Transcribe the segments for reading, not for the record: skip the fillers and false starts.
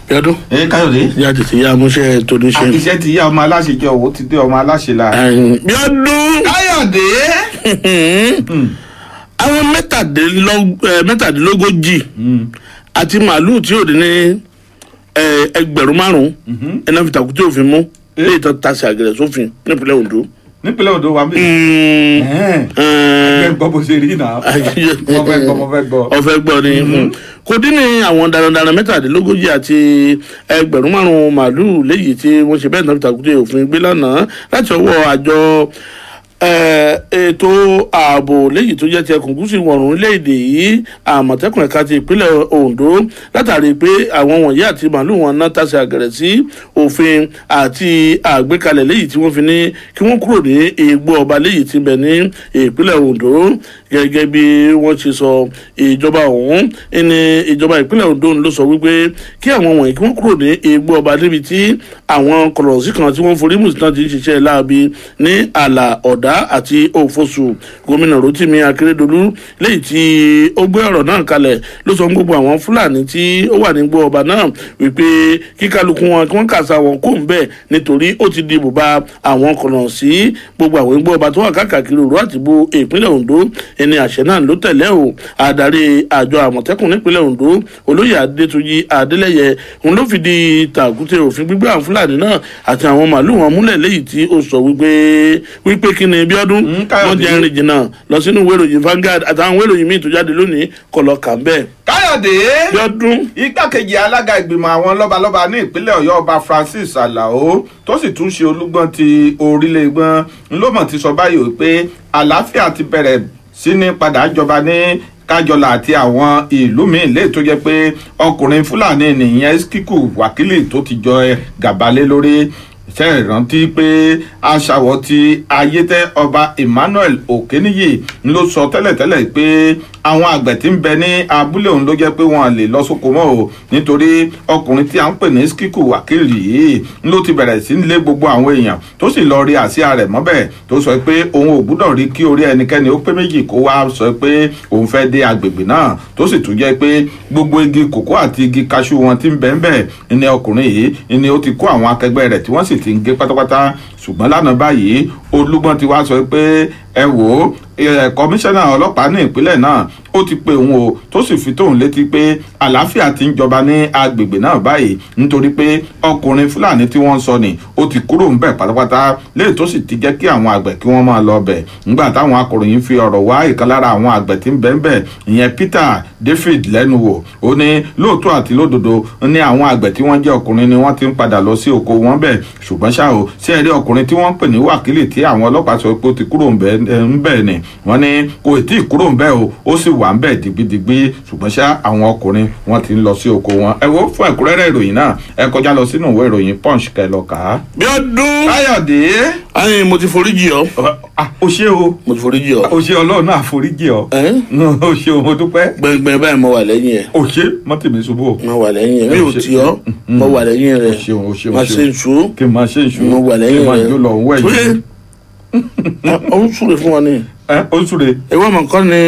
Bíọ́dún. Káyọ̀dé. Ìyá tètè yá amúṣẹ́ tó ní ṣe. Àkíṣẹ́ ti yá ọmọ aláṣẹ jẹ́ owó ti dé ọmọ aláṣẹ la. Bíọ́dún. Káyọ̀dé. Àwọn mẹ́tàdínlógójì àti màálùú tí ò dín ní ẹgbẹ̀rún márùn-ún ẹ̀nà fi tàkúté òfin mú léyìí tó ta sí àgẹ̀rẹ̀ sófin nípínlẹ̀ Ondo. Nípínlẹ̀ Ondo wa mi. Ẹgbẹ́ gbọ́ bó ṣe rí náà. Mo fẹ́ gbọ́. Ọ̀fẹ́ gbọ́ ni. Kò dín ní àwọn darandaran mẹ́tàdínlógójì àti ẹgbẹ̀rún márùn-ún màálùú léyìí tí wọ́n ṣe bẹ́ẹ̀ náà fi tàkúté òfin gbé lánàá láti ọwọ́ àjọ ètò ààbò léyìí tó jẹ́ ti ẹkùn gúúsù ìwọ̀rùn orílẹ̀-èdè yìí Àmọ̀tẹ́kùn ẹ̀ka ti ìpínlẹ̀ Ondo látàrí pé àwọn wọ̀nyí àti màálùú wọn náà tàṣe àgẹ̀rẹ̀ sí òfin àti àgbékalẹ̀ léyìí tí wọ́n fi ní kí wọ́n kúrò ní igbó ọba léyìí tí bẹ̀ ní ìpínlẹ̀ Ondo gẹ́gẹ́ bí wọ́n ṣe sọ ìjọba ọ̀hún ní ìjọba ìpínlẹ̀ Ondo ló sọ wípé kí àwọn wọ̀nyí kí wọ́n kúrò ní igbó ọba níbi tí àwọn kọ̀lọ̀sí kan tí wọ́n forí mùsùlùmí ti ń ṣiṣẹ́ láabi ní àlà ọ̀dà àti òfosù. Gómìnà Rotimi Akeredolu léyìí tí ó gbé ọ̀rọ̀ náà kalẹ̀ ló sọ gbogbo àwọn Fúlàní tí ó wà ní igbó ọba náà wípé kíkálukú wọn kí wọ́n kàṣà wọn kó ń bẹ̀ nítorí ó ti di ibùba àwọn kọ̀lọ̀sí gbogbo àwọn igbó ọba tó wà káàkiri Òru àti Ìbò ìpínlẹ̀ Ondo ẹni àṣẹ náà ló tẹ̀lé o. Adarí àjọ Àmọ̀tẹ́kùn nípínlẹ̀ Ondo Olóyè Adétúnjì Adélẹ́yẹ òun ló fìdí tàkúté òfin gbígbé àwọn Fúlàní náà àti àwọn màálùú wọn múlẹ̀ léyìí tí ó sọ wípé kí ni Bíọ́dún wọ́n jẹ́ ìrìn jìnnà lọ sínú ìwé ìròyìn Vanguard àtàwọn ìwé ìròyìn míì tó jáde lónìí kọlọ kà ń bẹ́ẹ̀. Káyọ̀dé. Bíọ́dún. Igbákejì alága ìgbìmọ̀ àwọn lọ́balọ́ba ní ìpínlẹ̀ Ọ̀yọ́ Ọba Francis Alao tó sì tún ṣe olúgbọ́n ti orílẹ̀ ìgbọ́n ńlọ́mọ̀ ti sọ báyìí pé àlàáfíà ti bẹ̀rẹ̀ sí ní padà jọba ní Kájọlà àti àwọn ìlú míì lè tó jẹ́ pé ọkùnrin Fúlàní nìyẹn Skiku Wákìlì tó ti jọ gàbálé lórí ṣe ìrántí pé aṣàwọ̀ ti ayétẹ́ ọba Emmanuel Okeniyi ló sọ tẹ́lẹ̀tẹ́lẹ̀ pé àwọn àgbẹ̀ tí ń bẹ ní abúlé òun ló jẹ́ pé wọ́n lè lọ sóko mọ́ o nítorí ọkùnrin tí a ń pè ní Skiku Wákìlì yìí ló ti bẹ̀rẹ̀ sí lé gbogbo àwọn èèyàn tó sì lọ rí àsíá rẹ̀ mọ́bẹ̀ tó sọ pé òun ò gbúdọ̀ rí kí orí ẹnikẹ́ni ó pé méjì kó wá sọ pé òun fẹ́ dé agbègbè náà tó sì tún jẹ́ pé gbogbo igi kòkó àti igi kaṣú wọn tí ń bẹ ń bẹ ní ọkùnrin yìí ni ó ti kó àwọn akẹgbẹ́ rẹ̀ tí wọ́n sì ti ń gé pátápátá ṣùgbọ́n lánàá báyìí Olúgbọ́n ti wá sọ pé ẹ wò ó kọmíṣánná ọlọ́pàá ní ìpínlẹ̀ náà ó ti pe òun o tó sì fi tóun létí pé àlàáfíà ti ń jọba ní agbègbè náà báyìí nítorí pé ọkùnrin Fúlàní tí wọ́n ń sọ ni ó ti kúrò ńbẹ̀ pátápátá léyìí tó sì ti jẹ́ kí àwọn àgbẹ̀ kí wọ́n máa lọ bẹ̀ nígbà táwọn akọ̀ròyìn fi ọ̀rọ̀ wá ìkan lára àwọn àgbẹ̀ tí ń bẹ ńbẹ̀ ìyẹn Peter David lẹ́nu wò ó ní lóòótọ́ àti lódodo ní àwọn àgbẹ̀ tí wọ́n jẹ́ ọkùnrin ni wọ́n ti ń padà lọ sí oko wọn bẹ̀ ṣùgbọ́n ṣá o ṣé ẹ rí ọkùnrin tí wọ́n ń pè ní Wákìlì tí àwọn ọlọ́pàá sọ pé ó ti kúrò ńbẹ̀ ni wọ́n ní kò tí ì kúrò ńbẹ̀ o ó sì wà ńbẹ̀ dìgbìdìgbì ṣùgbọ́n ṣá àwọn ọkùnrin wọ́n ti ń lọ sí oko wọn. ẹ wo fún ẹ̀kúnrẹ́rẹ́ ìròyìn náà ẹ kọjá lọ sínú ìwé ìròyìn Punch kẹ́ lọ kà á. Bíọ́dún. Káyọ̀dé. ayin mo ti foríjì ọ. o ṣé o. mo ti foríjì ọ. o ṣé Ọlọ́run náà foríjì ọ. o ṣé o mo dúpẹ́. gbẹngbẹng báyìí mo wà lẹ́yìn ẹ̀. o ṣé mọ́tìmí ṣubú o. mo wà lẹ́yìn ẹ̀ mi ò tí ọ mo wà lẹ́yìn rẹ̀. o ṣé o ṣé o ṣé ma ṣe ń ṣu. kí n máa ṣe ń ṣu. mo wà lẹ́yìn rẹ̀. kí n máa jó lọ òun wẹ̀ yìí. ó ń súre fún wa ni. ó ń súre. ìwọ mọ̀ kọ́ ni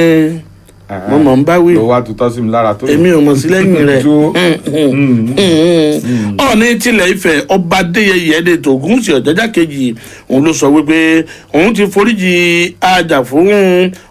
mo mọ̀ ń bá wí. ló wá tutọ́ sí mi lára tó. èmi ò mọ̀ sí lẹ́yìn rẹ̀. Ọọ̀ni tilẹ̀ Ifẹ̀ ọba Adéyẹyè Ẹ̀dẹ̀tò Ògúnwùsì Ọ̀jájá kejì òun ló sọ wípé òun ti foríjì ajá fún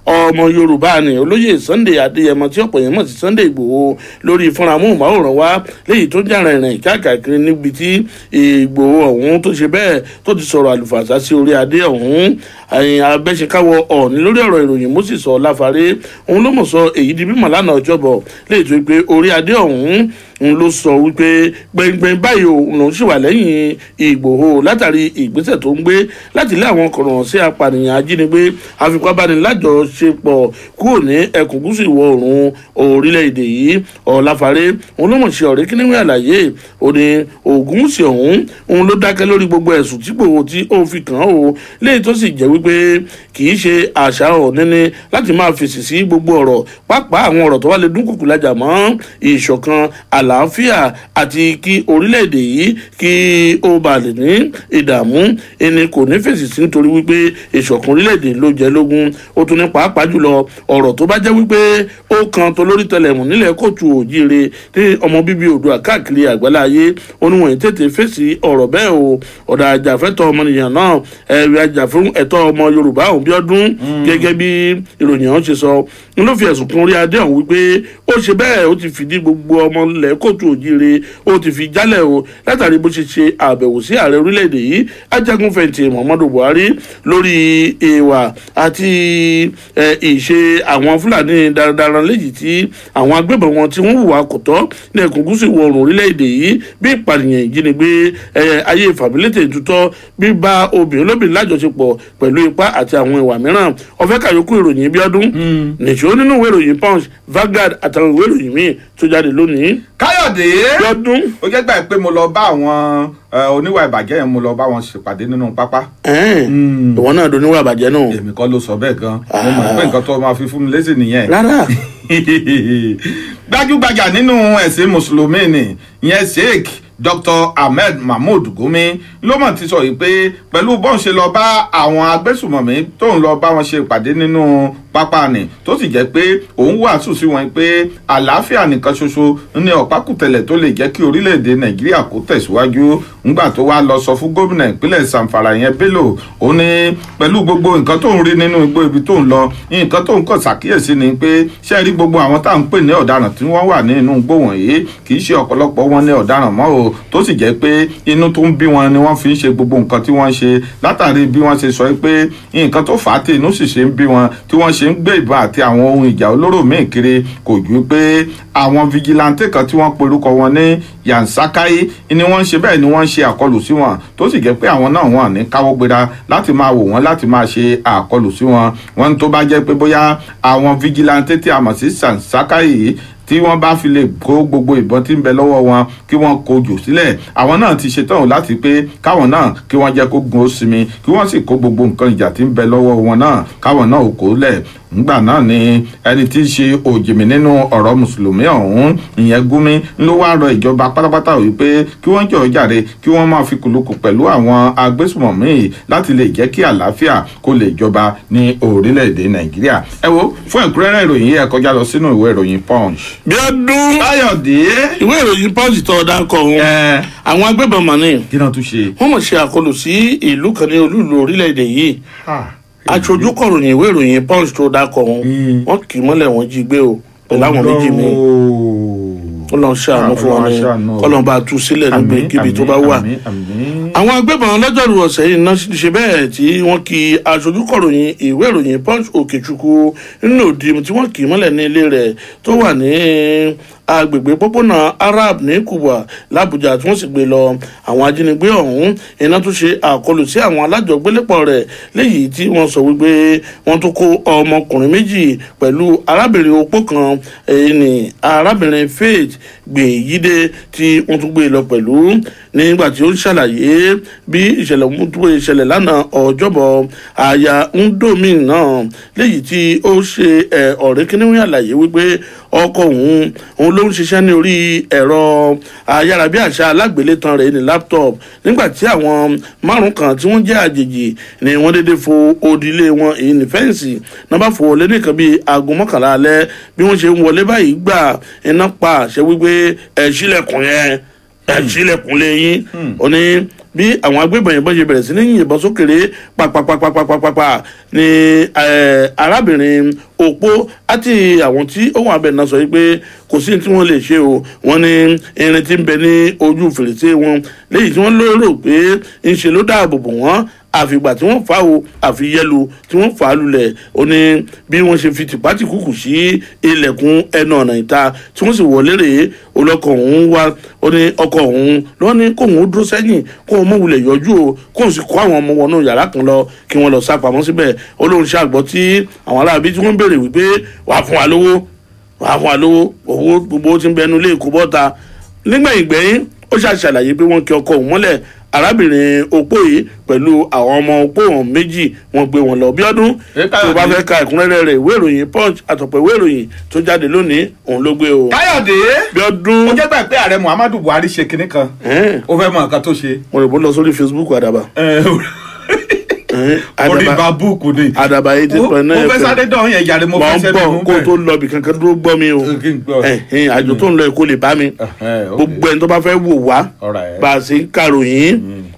ọmọ Yorùbá ni Olóyè Sunday Adéyẹmọ tí ọ̀pọ̀ yẹn mọ̀ sí Sunday Ìgbòho lórí fúnra amóhùnmáwòrán wa léyìí tó jára ìrìn káàkiri níbi tí Ìgbòho ọ̀hún tó ṣe bẹ́ẹ̀ tó ti sọ̀rọ̀ àlùfàṣà sí orí adé ọ̀hún abẹ́ṣekáwọ Ọọ̀ni lórí ọ̀rọ̀ ìròyìn Moses Ọláfárẹ́ òun ló mọ̀ sọ èyí di mímọ̀ lánàá Ọjọ́bọ̀ léyìí tó pé orí adé ọ̀hún ń ló sọ wípé gbẹngbẹng báyìí òun sì wà lẹ́yìn Ìgbòho látàrí ìgbésẹ̀ tó ń gbé láti lé àwọn kọ̀ràn sí apànìyàn ajínigbé afipábánilájọṣepọ̀ kúrò ní ẹkùn gúúsù ìwọ̀ oòrùn orílẹ̀-èdè yìí. Ọláfárẹ́ òun ló mọ̀ ṣe ọ̀rẹ́ kíníwé àlàyé ó ní Ògúnwùsì ọ̀hún òun ló dákẹ́ lórí gbogbo ẹ̀sùn tí Ìgbòho tí ó fi kàn án o léyìí tó sì jẹ́ wípé kì í ṣe àṣà Ọọ̀ni ní láti máa fèsì sí gbogbo ọ̀rọ̀ pàápàá àwọn ọ̀rọ̀ tó wà lè dúnkùkù lájà mọ́ ìṣọ̀kan àlàáfíà àti kí orílẹ̀-èdè yìí kí ó bà lè ní ìdààmú ẹni kò ní fèsì sí nítorí wípé ìṣọ̀kan orílẹ̀-èdè ló jẹ́ lógún. Ó tún ní pàápàá jùlọ ọ̀rọ̀ tó bá jẹ́ wípé ó kan tó lórí tẹlẹ̀mù nílẹ̀ kóòtù òjíire ní ọmọ bíbí Oòduà káàkiri àgbáláyé oníwọ̀nyí tètè fèsì ọ̀rọ̀ bẹ́ẹ̀ o. ọ̀dà àjàfẹ́tọ̀ ọmọnìyàn náà àjàfún ẹ̀tọ́ ọmọ Yorùbá ọ̀hún Bíọ́dún gẹ́gẹ́ bí ìròyìn ọ̀hún ṣe sọ ń ló fi ẹ̀sùn kan orí adé ọ̀hún wípé ó ṣe bẹ́ẹ̀ ó ti fìdí gbogbo ọmọ ilẹ̀ kóòtù òjíire ó ti fi jálẹ̀ o látàrí bó ṣe ṣe àbẹ̀wò sí ààrẹ orílẹ̀-èdè yìí ajagunfẹ̀yìntì Muhammadu Buhari lórí ìwà àti ìṣe àwọn Fúlàní darandaran léyìí tí àwọn agbébọn wọn tí wọ́n hùwà kò tọ́ ní ẹkùn gúúsù ìwọ̀ oòrùn orílẹ̀-èdè yìí bí ìpànìyàn ìjínigbé ayé ìfàmìlétè ìtútọ́ bíbá obìnrin olóbìnrin lájọṣepọ̀ pẹ̀lú ipá àti àwọn ìwà mìíràn. ọ̀fẹ́ kàyókù ìròyìn Bíọ́dún nìṣó nínú ìwé ìròyìn Punch, Vanguard àtàwọn ìwé ìròyìn míì tó jáde lónìí. Káyọ̀dé Bíọ́dún ó jẹ́ gbà pé mo lọ bá àwọn oníwà ìbàjẹ́ yẹn mo lọ bá wọn ṣèpàdé nínú pápá. ìwọ náà do níwà ìbàjẹ́ náà. èmi kọ́ ló sọ bẹ́ẹ̀ gan mo mọ̀ pé nǹkan tó máa fi fún mi lésì nìyẹn. rárá. gbajúgbajà nínú ẹ̀sìn mùsùlùmí ni ìyẹn Sheikh Dr. Ahmed Mahmood Gumi ló mọ̀ ti sọ yìí pé pẹ̀lú bọ́n ṣe lọ bá àwọn agbésùmọ̀mí tó ń lọ bá wọn ṣe ìpàdé nínú pápá ni tó sì jẹ́ pé òun wàásù sí wọn pé àlàáfíà nìkan ṣoṣo ní ọ̀pákùtẹ̀lẹ̀ tó lè jẹ́ kí orílẹ̀-èdè Nàìjíríà kó tẹ̀síwájú. ńgbà tó wá lọ sọ fún gómìnà ìpínlẹ̀ Zamfara yẹn Bello ó ní pẹ̀lú gbogbo nǹkan tó ń rí nínú igbó ibi tó ń lọ nǹkan tó ń kàn ṣàkíyèsí ni pé ṣé rí gbogbo àwọn tá à ń pè ní ọ̀daràn tí wọ́n wà nínú igbó wọ̀nyí kì í ṣe ọ̀pọ̀lọpọ̀ wọn ní ọ̀daràn mọ́ o tó sì jẹ́ pé inú tó ń bí wọn ni wọ́n fi ń ṣe gbogbo nǹkan tí wọ́n ṣe látàrí bí wọ́n ṣe sọ pé nǹkan tó fà á tí inú sì ṣe ń bí wọn tí wọ́n ṣe ń gbé ìbọn àti àwọn ohun ìjà olóró míì kiri kò ju pé àwọn fìjìláńtì kan tí wọ́n porúkọ wọn ní Yansakai ni wọ́n ń ṣe bẹ́ẹ̀ ni wọ́n ń ṣe àkọlù sí wọn tó sì jẹ́ pé àwọn náà wọ́n ní káwọ́ gbéra láti máa wò wọ́n láti máa ṣe àkọlù sí wọn. wọ́n tó bá jẹ́ pé bóyá àwọn fìjìláńtì tí a mọ̀ sí Yansakai tí wọ́n bá fi lè kó gbogbo ìbọn tí ń bẹ lọ́wọ́ wọn kí wọ́n kó jù sílẹ̀ àwọn náà ti ṣetán láti pé káwọn náà kí wọ́n jẹ́ kó gun ó sinmi kí wọ́n sì kó gbogbo nǹkan ìjà tí ń bẹ lọ́wọ́ wọn náà káwọn náà ò kó lẹ̀. ńgbà náà ni ẹni tí í ṣe òjìmí nínú ọ̀rọ̀ mùsùlùmí ọ̀hún ìyẹn Gumi ló wá rọ ìjọba pátápátá wípé kí wọ́n jọ̀ọ́ jàre kí wọ́n máa fi kùlùkù pẹ̀lú àwọn agbésùmọ̀mí láti lè jẹ́ kí àlàáfíà kó lè jọba ní orílẹ̀-èdè Nàìjíríà. ẹ wo fún ẹ̀kúnrẹ́rẹ́ ìròyìn yìí ẹ kọjá lọ sínú ìwé ìròyìn Punch. Bíọ́dún Káyọ̀dé. ìwé ìròyìn Punch tó dákọ̀ wọn àwọn agbébọn mọ̀nì kí náà tún ṣe. wọ́n mọ̀ ṣe àkọlù sí ìlú kan ní olúìlú orílẹ̀-èdè yìí aṣojú kọ̀ròyìn ìwé ìròyìn Punch tó dákọ̀ wọn wọ́n kì í mọ́lẹ̀ wọn jí gbé o pẹ̀lú àwọn méjì mi Ọlọ́run ṣàánú fún wọn ni Ọlọ́run bá tú sílẹ̀ níbikíbi tó bá wà. àwọn agbébọn lọ́jọ́rú ọ̀sẹ̀ yìí náà ṣe bẹ́ẹ̀ tí wọ́n kì aṣojú kọ̀ròyìn ìwé ìròyìn Punch Òkèchukwu nínú òdì tí wọ́n kì í mọ́lẹ̀ ní ilé rẹ̀ tó wà ní agbègbè pópónà Arab ní Kubwa l'Abuja tí wọ́n sì gbé lọ. àwọn ajínigbé ọ̀hún iná tún ṣe àkọlù sí àwọn alájọgbélépọ̀ rẹ̀ léyìí tí wọ́n sọ wípé wọ́n tún kó ọmọkùnrin méjì pẹ̀lú arábìnrin opó kan ní arábìnrin Faith Gbèyídé tí wọ́n tún gbé lọ pẹ̀lú. nígbà tí ó ń ṣàlàyé bí ìṣẹ̀lẹ̀ mútu ìṣẹ̀lẹ̀ lánàá ọjọ́bọ̀ aya Ndomi náà léyìí tí ó ṣe ọ̀rẹ́ kíníwìn àlàyé wípé ọkọ òun ló ń ṣiṣẹ́ ní orí ẹ̀rọ ayárabíàṣá alágbélétan rẹ̀ ní laptop nígbà tí àwọn márùn kan tí wọ́n jẹ́ àjèjì ni wọ́n dédé fo odi ilé wọn èyí ní fẹ́ǹsì náà bá fò wọlé nìkan bíi aago 11 alẹ́ bí wọ́n ṣe ń wọlé báyìí gbà iná pa àṣẹ wípé ẹ̀ ṣílẹ̀kùn yẹn ẹ̀ ṣílẹ̀kùn lẹ́yìn ó ní bí àwọn agbébọn yìnbọn ṣe bẹ̀rẹ̀ sí ní yìnbọn sókèrè pàpàpàpàpàpàpà ni arábìnrin òpó àti àwọn tí ó wà bẹ́ẹ̀ náà sọ wípé kò sí tí wọ́n lè ṣe o wọ́n ní irin tí ń bẹ ní ojú fèrèsé wọn léyìí tí wọ́n lérò pé ń ṣe ló dáàbò bò wọ́n àfìgbà tí wọ́n fà á àfi yẹlu tí wọ́n fà á lulẹ̀ ó ní bí wọ́n ṣe fi tìpátì kúkù sí ilẹ̀kùn ẹnu ọ̀nà ìta tí wọ́n sì wọlé rèé olọ́kọ̀ ọ̀hún wá ó ní ọkọ̀ ọ̀hún lọ́ ní kóun ó dúró sẹ́yìn kóun mọ̀ wulẹ̀ yọjú o kóun sì kó àwọn ọmọ wọnú yàrá kan lọ kí wọ́n lọ sá pamọ́ síbẹ̀ ó lóun ṣàgbọ́ tí àwọn aráàbí tí wọ́n béèrè wípé wàá fún wa lówó owó gbogbo tí ń bẹnu lé èkó bọ́ta nígbẹ̀yìn gbẹ̀yìn ó ṣàṣàlàyé pé wọ́n kí ọkọ̀ òun mọ́lẹ̀ arábìnrin opó yìí pẹ̀lú àwọn ọmọ opó wọn méjì wọ́n gbé wọn lọ. Bíọ́dún tó bá fẹ́ ka ẹ̀kúnrẹ́rẹ́ rẹ̀ ìwé ìròyìn Punch àtọ̀pọ̀ ìwé ìròyìn tó jáde lónìí òun ló gbé o. Káyọ̀dé Bíọ́dún ó jẹ́ gbà pé ààrẹ Muhammadu Buhari ṣe kinní kan ó fẹ́ mọ nǹkan tó ṣe. mo rò bó lọ sórí Facebook Àdàbà. orí babúùkù ni Àdàbà 80.9 mo fẹ́ sáré dán yẹn yàrá mo fẹ́ sẹ́nu mú bẹ́ẹ̀. kó tó lọ bí kankan dúró gbọ́ mi o àjò tó ń lọ èkó lè bá mi gbogbo ẹni tó bá fẹ́ wò wá bá a ṣe ń kàròyìn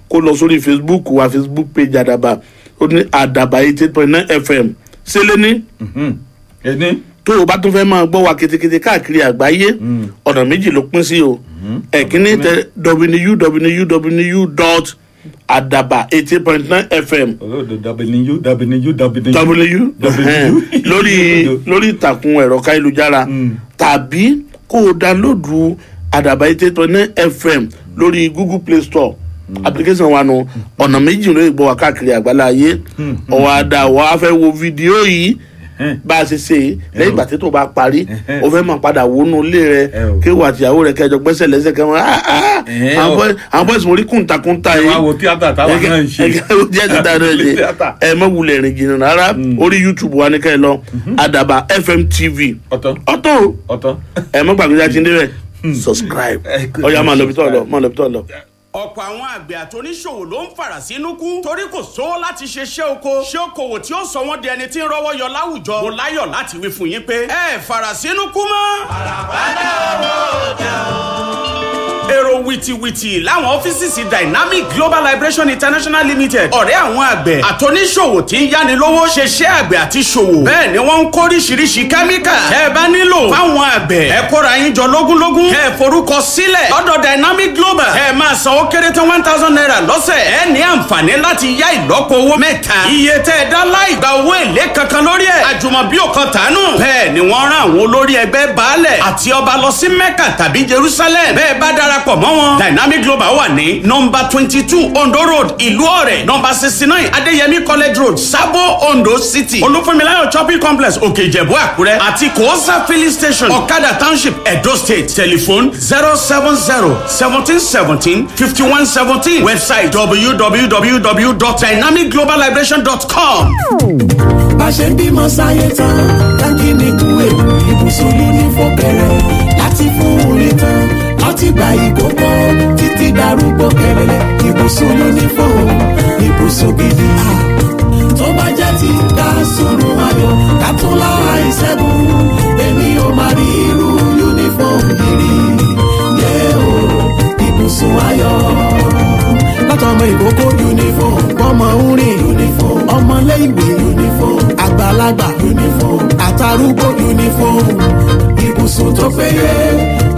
kó lọ sórí Facebook wa Facebook page Àdàbà ó ní Àdàbà 80.9 FM ṣẹlẹ̀ ní tó o bá tún fẹ́ máa gbọ́ wa ketekete káàkiri àgbáyé ọ̀nà méjì ló pín sí o ẹ̀kíní tẹ www.adaba 80.9 FM lórí ìtàkùn ẹ̀rọ káyélujára tàbí kó o dánlóòdù Àdàbà 80.9 FM lórí Google Play Store application wa nù ọ̀nà méjì ló gbọ́ wa káàkiri àgbáláyé ọ̀wádà wa fẹ́ wo fídíò yìí bá a ṣe ṣe lẹ́yìn ìgbà tí tó bá parí o fẹ́ máa padà wọnú ilé rẹ kí wà tìyàwó rẹ kẹjọ gbẹ́sẹ̀ lẹ́sẹ̀ kẹ́ wọ́n àwọn bọ́ọ̀sì mo rí kùntàkùntà yìí àwọn tíátà táwọn náà ń ṣe jẹ́ tíátà náà ṣe ẹ mọ̀ wulẹ̀ rìn jìnnà rárá orí YouTube wa ní kẹ́ ẹ lọ Àdàbà FM TV ọ̀tọ̀ ẹ mọ̀ gbàgbé jáde níbẹ̀ subscribe ọ̀yà máa lọ bí tọ́ lọ ọ̀pọ̀ àwọn àgbẹ̀ àtoníṣòwò ló ń fara sínú kú torí kò sówó láti ṣe ṣé okòwò tí ó sọ wọ́n di ẹni tí ń rọ́wọ́ yọ láwùjọ. mo láyọ̀ láti wí fún yín pé ẹ fara sínú kú mọ́. àràbàdà owó jẹ́ o. èrò wìtìwìtì láwọn ọ́fíìsì Dynamic Global Liberation International Limited ọ̀rẹ́ àwọn àgbẹ̀ àtoníṣòwò tí ń yáni lówó ṣeṣẹ́ àgbẹ̀ àti ṣòwò bẹ́ẹ̀ ni wọ́n ń kó oríṣiríṣi kẹ́míkà tẹ́ ẹ bá nílò fáwọn àgbẹ̀ ẹ kóra yín jọ lógúnlógún kẹ́ ẹ forúkọ sílẹ̀ lọ́dọ̀ Dynamic Global ẹ máa san ó kéré tán 1,000 naira lọ́sẹ̀ ẹ ní àǹfààní láti yá ìlọ́po owó mẹ́ta iye tẹ́ ẹ dá láì gba owó èlé kankan lórí ẹ̀ àjùmọ̀bí òkan tànú bẹ́ẹ̀ ni wọ́n rán àwọn olórí ẹgbẹ́ baálẹ̀ àti ọba lọ sí Mẹ́kà tàbí Jerusalem bẹ́ẹ̀ bá darapọ̀ mọ́ wọn Dynamic Global wà ní nọ́mbà 22 Ondo Road ìlú Ọ̀rẹ́ nọ́mbà 69 Adéyẹmí College Road Sabo Ondo City Olúfúnmiláyọ̀ Shopping Complex Òkè Ìjẹ̀bú Àkúrẹ́ àti Kòósà Filling Station Ọ̀kadà Township Edo State telephone 070-1717-5117 website www.dynamicgloballiberation.com. bá ṣe ń bímọ sáyé tán káàkiri ní kúwèé ibùsùn ló ní fọ́kẹ̀rẹ̀ láti fún orí tán láti gba ìkókó títí darúgbó kẹrẹrẹ ibùsùn ló ní fọ́ ibùsùn gidi. tó bá jẹ́ ti ká sùnrùn ayọ̀ ká tún lára ìṣẹ́gun èmi ò máa rí irú yúnífọ̀mù yìí yé o ibùsùn ayọ̀ látọmọ ìkókó uniform ọmọ orin uniform ọmọléèwé uniform àgbàlagbà uniform àtàrúgbó uniform ibùsùn tó péye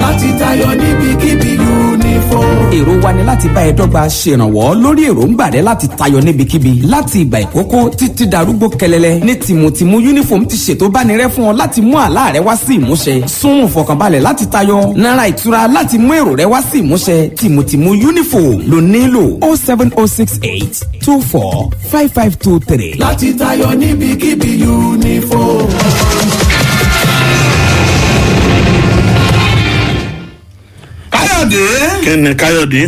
láti tayọ níbikíbi uniform. èrò wa ni láti bá ẹ dọ́gba ṣèrànwọ́ lórí èròǹgbà rẹ láti tayọ níbikíbi láti ìgbà ìkókó títí darúgbó kẹlẹlẹ ní tìmùtìmù uniform ti ṣètò bánirẹ fún ọ láti mú àlá rẹ wá sí ìmúṣẹ sún fọkànbalẹ̀ láti tayọ náírà ìtura láti mú èrò rẹ wá sí ìmúṣẹ tìmùtìmù uniform ló nílò 07068 24 5523. láti tayọ níbikíbi uniform. Káyọ̀dé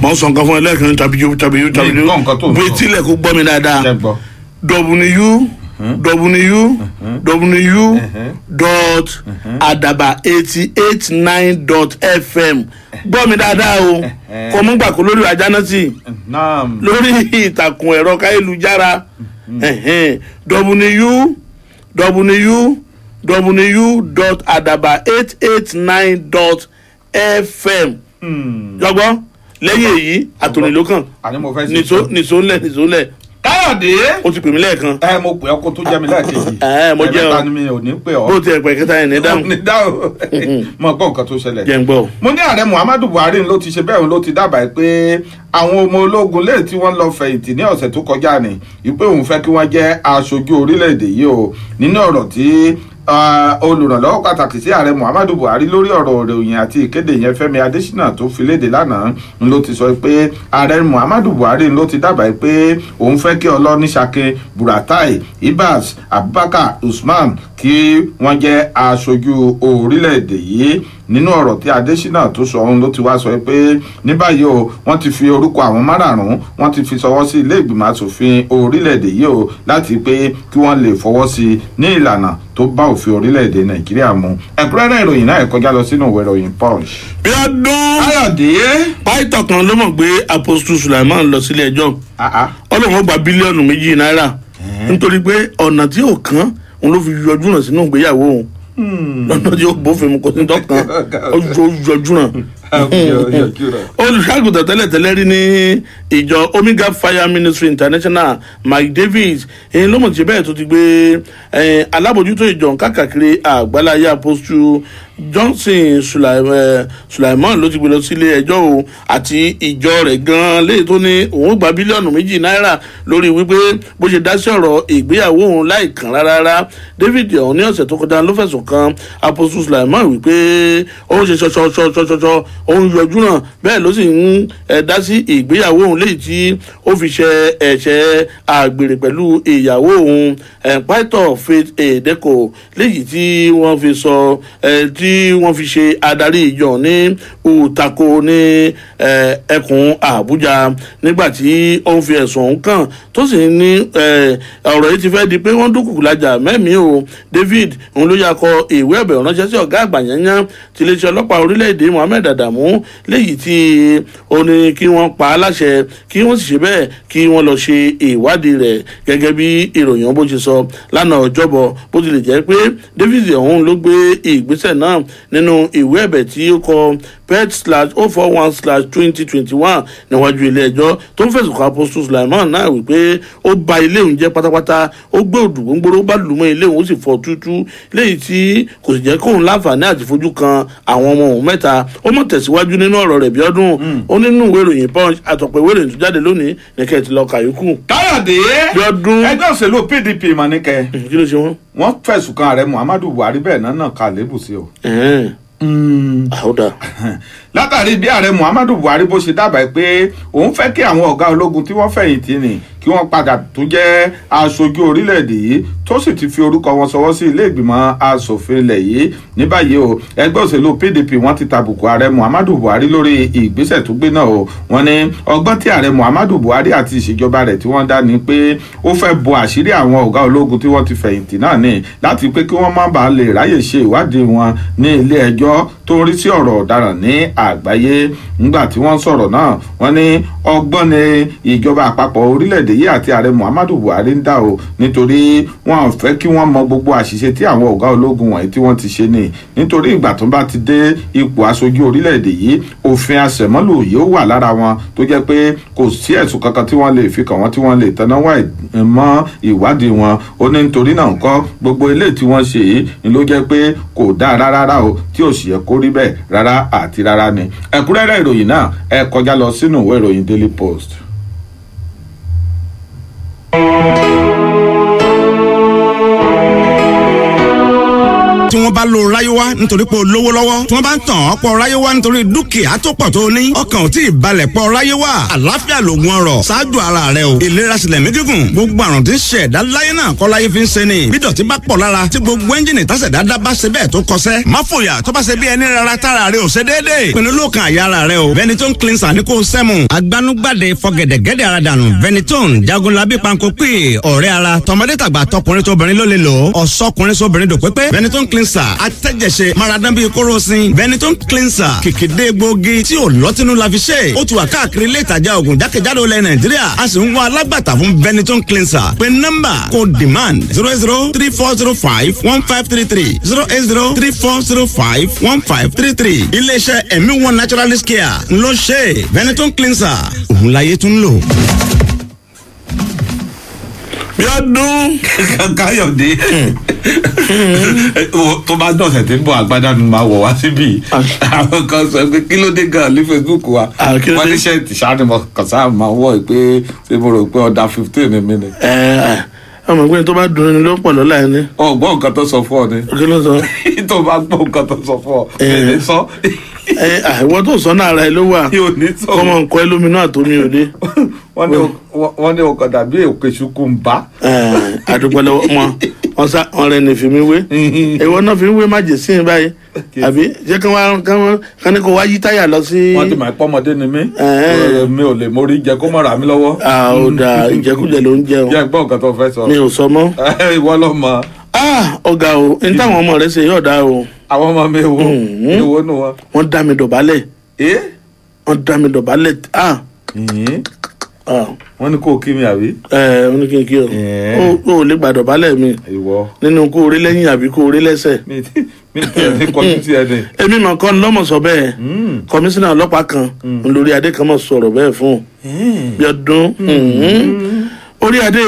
mọ̀ sọ nǹkan fún ẹlẹ́ẹ̀kan tàbí bí tílẹ̀ kó gbọ́ mi dáadáa www.adaba889.fm gbọ́ mi dáadáa o kò mú gbà kó lórí ajánátì lórí ìtàkùn ẹ̀rọ káyélujára www.adaba889.fm jọgbọ́n lẹ́yìn èyí àtòrìlókàn nìṣó ńlẹ̀ Káyọ̀dé o ti pè mí lẹ́ẹ̀kan. Mo pè ọ́ kó tó jẹ́ mi lẹ́ẹ̀kejì. Mo jẹ́ ẹ̀mẹ́ta ni mi ò ní pè ọ́. bó ti ẹ̀pẹ̀ kẹta yẹn ní dáhùn. ní dáhùn mo gbọ́ nǹkan tó ṣẹlẹ̀. jẹ́ ń gbọ́. mo ní ààrẹ Muhammadu Buhari ló ti ṣe bẹ́ẹ̀ ló ti dábàá pé àwọn ọmọ ológun lè tí wọ́n lọ fẹ̀yìntì ní ọ̀sẹ̀ tó kọjá ni wípé òun fẹ́ kí wọ́n jẹ́ aṣojú orílẹ̀-èdè yìí o nínú ọ̀rọ̀ tí olùrànlọ́wọ́ pàtàkì sí ààrẹ Muhammadu Buhari lórí ọ̀rọ̀ ìròyìn àti ìkéde yẹn Fẹ́mi Adésínà tó fi léde lánàá ló ti sọ pé ààrẹ Muhammadu Buhari ló ti dábàá pé òun fẹ́ kí Ọlọ́níṣakẹ́ Buratai Ibas Abubakar Usman kí wọ́n jẹ́ aṣojú orílẹ̀-èdè yìí nínú ọ̀rọ̀ tí Adésínà tó sọ ohun ló ti wá sọ pé ní báyìí o wọ́n ti fi orúkọ àwọn márààrún wọ́n ti fi ṣọwọ́ sí ilé ìgbìmọ̀ asòfin orílẹ̀-èdè yìí o láti pé kí wọ́n lè fọwọ́ sí ní ìlànà tó bá òfin orílẹ̀-èdè Nàìjíríà mu. ẹ̀kúnrẹ́rẹ́ ìròyìn náà ẹ kọjá lọ sínú ìwé ìròyìn Punch. bí ọdún Káyọ̀dé. pàìtọ̀ kan ló mọ̀ pé Apostle Sulaiman lọ sílé ẹjọ́ ọlọ́run gba bílíọ̀nù méjì náírà nítorí pé ọ̀nà tí ò kán òun ló fi yọjú náà sínú ìgbéyàwó òun lọ́nà tí ó bófin mu kò sí dọ́kan ó yọjú náà. olùṣàgùtàn tẹ́lẹ̀tẹ́lẹ̀ rí ní ìjọ Omega Fire Ministry International Mike Davis èyí ló mọ̀ tí bẹ́ẹ̀ tó ti gbé alábòjútó ìjọ káàkiri àgbáláyé Apostle Johnson Sulaiman ló ti gbé lọ sílé ẹjọ́ o àti ìjọ rẹ̀ gan-an léyìí tó ní òun gba bílíọ̀nù méjì náírà lórí wípé bó ṣe dá sí ọ̀rọ̀ ìgbéyàwó òun láì kàn rárá. David ọ̀hún ní ọ̀sẹ̀ tó kọjá ló fẹ̀sùn kan Apostle Sulaiman wípé ó ń ṣe ṣọṣọṣọṣọṣọ òun yọjú náà bẹ́ẹ̀ ló sì ń dá sí ìgbéyàwó òun léyìí tí ó fi ṣe ẹ̀ṣẹ̀ àgbèrè pẹ̀lú ìyàwó òun pàìtọ̀ Faith Edeko léyìí tí wọ́n fi sọ tí wọ́n fi ṣe adarí ìjọ ní Utako ní ẹkùn Àbújá nígbà tí ó ń fi ẹ̀sùn ọ̀hún kàn tó sì ní ọ̀rọ̀ yìí ti fẹ́ di pé wọ́n dúnkùkù lájà mẹ́mìí o. David òun ló yà kọ ìwé ẹ̀bẹ̀ ránṣẹ́ sí ọ̀gá àgbà yányán ti iléeṣẹ́ ọlọ́pàá orílẹ̀-èdè Mohammed Adamu léyìí tí ó ní kí wọ́n pa á láṣẹ kí wọ́n sì ṣe bẹ́ẹ̀ kí wọ́n lọ ṣe ìwádìí rẹ̀ gẹ́gẹ́ bí ìròyìn bó ṣe sọ lánàá ọjọ́bọ̀ bó tilẹ̀ jẹ́ pé David ọ̀hún ló gbé ìgbésẹ̀ náà nínú ìwé ẹ̀bẹ̀ tí ó kọ pet/041/2021 níwájú ilé ẹjọ́ tó ń fẹ̀sùn kan Apostle Sulaiman náà wípé ó ba ilé òun jẹ́ pátápátá ó gbé òdùgbòǹgbòrò bá lùmọ́ ilé òun ó sì fọ́ tútú léyìí tí kò sì jẹ́ kóun láǹfààní àti fojú kan àwọn ọmọ òun mẹ́ta ó mọ̀ tẹ̀síwájú nínú ọ̀rọ̀ rẹ̀ bí ọdún ó nínú ìwé ìròyìn Punch àtọ̀pọ̀ ìwé ìròyìn tó jáde lónìí ní kẹ́ ẹ̀ ti lọ kàyókù. Káyọ̀dé bí ọdún ẹgbẹ́ òṣèlú PDP mà ní kẹ́ kí ló ṣe wọ́n. wọ́n fẹ̀sùn kan ààrẹ Muhammadu Buhari bẹ́ẹ̀ náà kà lébù sí o. àwòdà. látàrí bí ààrẹ Muhammadu Buhari bó ṣe dábàá pé òun fẹ́ kí àwọn ọ̀gá ológun tí wọ́n fẹ̀yìntì nì kí wọ́n padà tó jẹ́ aṣojú orílẹ̀-èdè yìí tó sì ti fi orúkọ wọn ṣọwọ́ sí ilé ìgbìmọ̀ asòfin ilẹ̀ yìí ní báyìí o ẹgbẹ́ òṣèlú PDP wọ́n ti tàbùkù ààrẹ Muhammadu Buhari lórí ìgbésẹ̀ tó gbé náà o wọ́n ní ọgbọ́n tí ààrẹ Muhammadu Buhari àti ìṣèjọba rẹ̀ tí wọ́n dá ni pé ó fẹ́ bo àṣírí àwọn ọ̀gá ológun tí wọ́n ti fẹ̀yìntì náà ní láti pé kí wọ́n má bàa lè ráyè ṣe ìwádìí wọn ní ilé ẹjọ́ tó ń rí sí ọ̀rọ̀ ọ̀daràn ní àgbáyé ńgbà tí wọ́n sọ̀rọ̀ náà wọ́n ní ọgbọ́n ni ìjọba àpapọ̀ orílẹ̀-èdè yìí àti ààrẹ Muhammadu Buhari ń dá o nítorí wọn ò fẹ́ kí wọ́n mọ gbogbo àṣìṣe tí àwọn ọ̀gá ológun wọ̀nyí tí wọ́n ti ṣe ní nítorí ìgbà tó bá ti dé ipò aṣojú orílẹ̀-èdè yìí òfin àṣẹmọ́lò yóò wà lára wọn tó jẹ́ pé kò sí ẹ̀sùn kankan tí wọ́n lè fi kàn wọ́n tí wọ́n lè tanná wá mọ́ ìwádìí wọn ó ní nítorí náà ńkọ́ gbogbo ilé tí wọ́n ṣe yìí ni ló jẹ́ pé kò dáa rárá o tí ò sì yẹ kó rí bẹ́ẹ̀ rárá àti rárá ni ẹ̀kúnrẹ́rẹ́ ìròyìn náà ẹ kọjá lọ sínú ìwé ìròyìn Daily Post. tí wọ́n bá lo ráyéwá nítorí pé o lówó lọ́wọ́ tí wọ́n bá ń tàn ọ́ pọ̀ ráyéwá nítorí dúkìá tó pọ̀ tó ní ọkàn ò tí ì balẹ̀ pọ̀ ráyéwá àlàáfíà lògùn ọrọ̀ ṣáájú ara rẹ o ìlera sílẹ̀ mí gígùn gbogbo àrùn tí ń ṣe ẹ̀dá láyé náà kọ́ láyé fi ń ṣe ni bí dọ̀tí bá pọ̀ lára tí gbogbo ẹ́ńjìnì tásẹ̀dá dá bá ṣe bẹ́ẹ̀ tó kọsẹ́ má fòyà tó bá ṣe bí ẹni rárá tára rẹ ò ṣe déédéé pinnu ló kan àyà ara rẹ o Benetton cleanser ní kò sẹ́mu agbanugbade fọgẹ̀dẹ̀gẹ̀dẹ̀ ara dànù Benetton jagunlabi panko pè ọ̀rẹ́ ara tọmọdé tàgbà tọkùnrin tóbìnrin ló lè lò ọ̀sọ́kùnrin sóbìnrin dò pépé Benetton cleanser atẹ́jẹsẹ̀ maradan bíi kóròsìn Benetton cleanser kìkìdé gbòógì tí ò lọ́tínú la fi ṣe ó ti wà káàkiri ilé ìtajà oògùn jákèjádò ilẹ̀ Nàìjíríà a sì ń wá alágbàtà fún Benetton cleanser pé nọ́mbà kò demand 08034051533 08034051533 iléeṣẹ́ ẹ̀mí one naturalist care ńlọ ṣe Benetton cleanser òun láyé tún lò. bí ọdún Káyọ̀dé tó bá dọ̀sẹ̀ tí ń bọ̀ àgbádá ni máa wọ̀ wá síbí àwọn kan sọ pé kí ló dé gan ní Facebook wa wọ́n ní ṣẹ́ẹ̀tì ṣáàdìmọ̀ kàṣá máa wọ̀ pé ṣé mo rò pé ọ̀dà 15 ní mi ni. ọmọ ìpínlẹ̀ tó bá dùn ní ló pọ̀ lọ́la ẹni. ọgbọ́n nǹkan tó sọ fún ọ ni. kí ló sọ. tó bá gbọ́ nǹkan tó sọ fún ọ lè sọ. àìwọ́ tó sọ náà ara ẹ ló wà tí ò ní sọ. kọ́mọ nǹkan ẹ lómi náà tó mi ò dé. wọ́n ní ọkọ̀ dàbí òkè ṣukú ń bá. àdúgbò lọ́wọ́ wọn rẹ̀ ní fi mi wé ìwọ náà fi mi wé má jè sí i báyìí àbí jẹ́ kán ní kó wá yí táyà lọ sí. wọ́n ti máa pọ́ ọmọdé ni mí mi ò lè mórí jẹ kó mọ̀ rà mí lọ́wọ́. ó dà ìjẹkújẹ ló ń jẹun. jẹ́ gbọ́ nǹkan tó fẹ́ sọ. mi ò sọ mọ́. ìwọ lọ mọ. ọ̀gá o n táwọn ọmọ rẹ̀ ṣe yóò dá o. àwọn ọmọ mi èwo nù wọn. wọ́n dá mi dọ̀bálẹ̀. wọ́n dá mi dọ̀bálẹ̀. wọ́n ní kó o kí mi àbí. wọ́n ní kí n kí o. o ò lè gbà dọ̀bálẹ̀ mi. ìwọ. nínú kó o rí lẹ́yìn àbí kó o rí lẹ́sẹ̀. mi tiẹ̀ ní kọjú tí ẹ ní. èmi mọ̀ kọ́ lọ́mọ̀ sọ bẹ́ẹ̀ kọmíṣánná ọlọ́pàá kan lórí adé kan mọ̀ sọ̀rọ̀ bẹ́ẹ̀ fún bí ọdún orí adé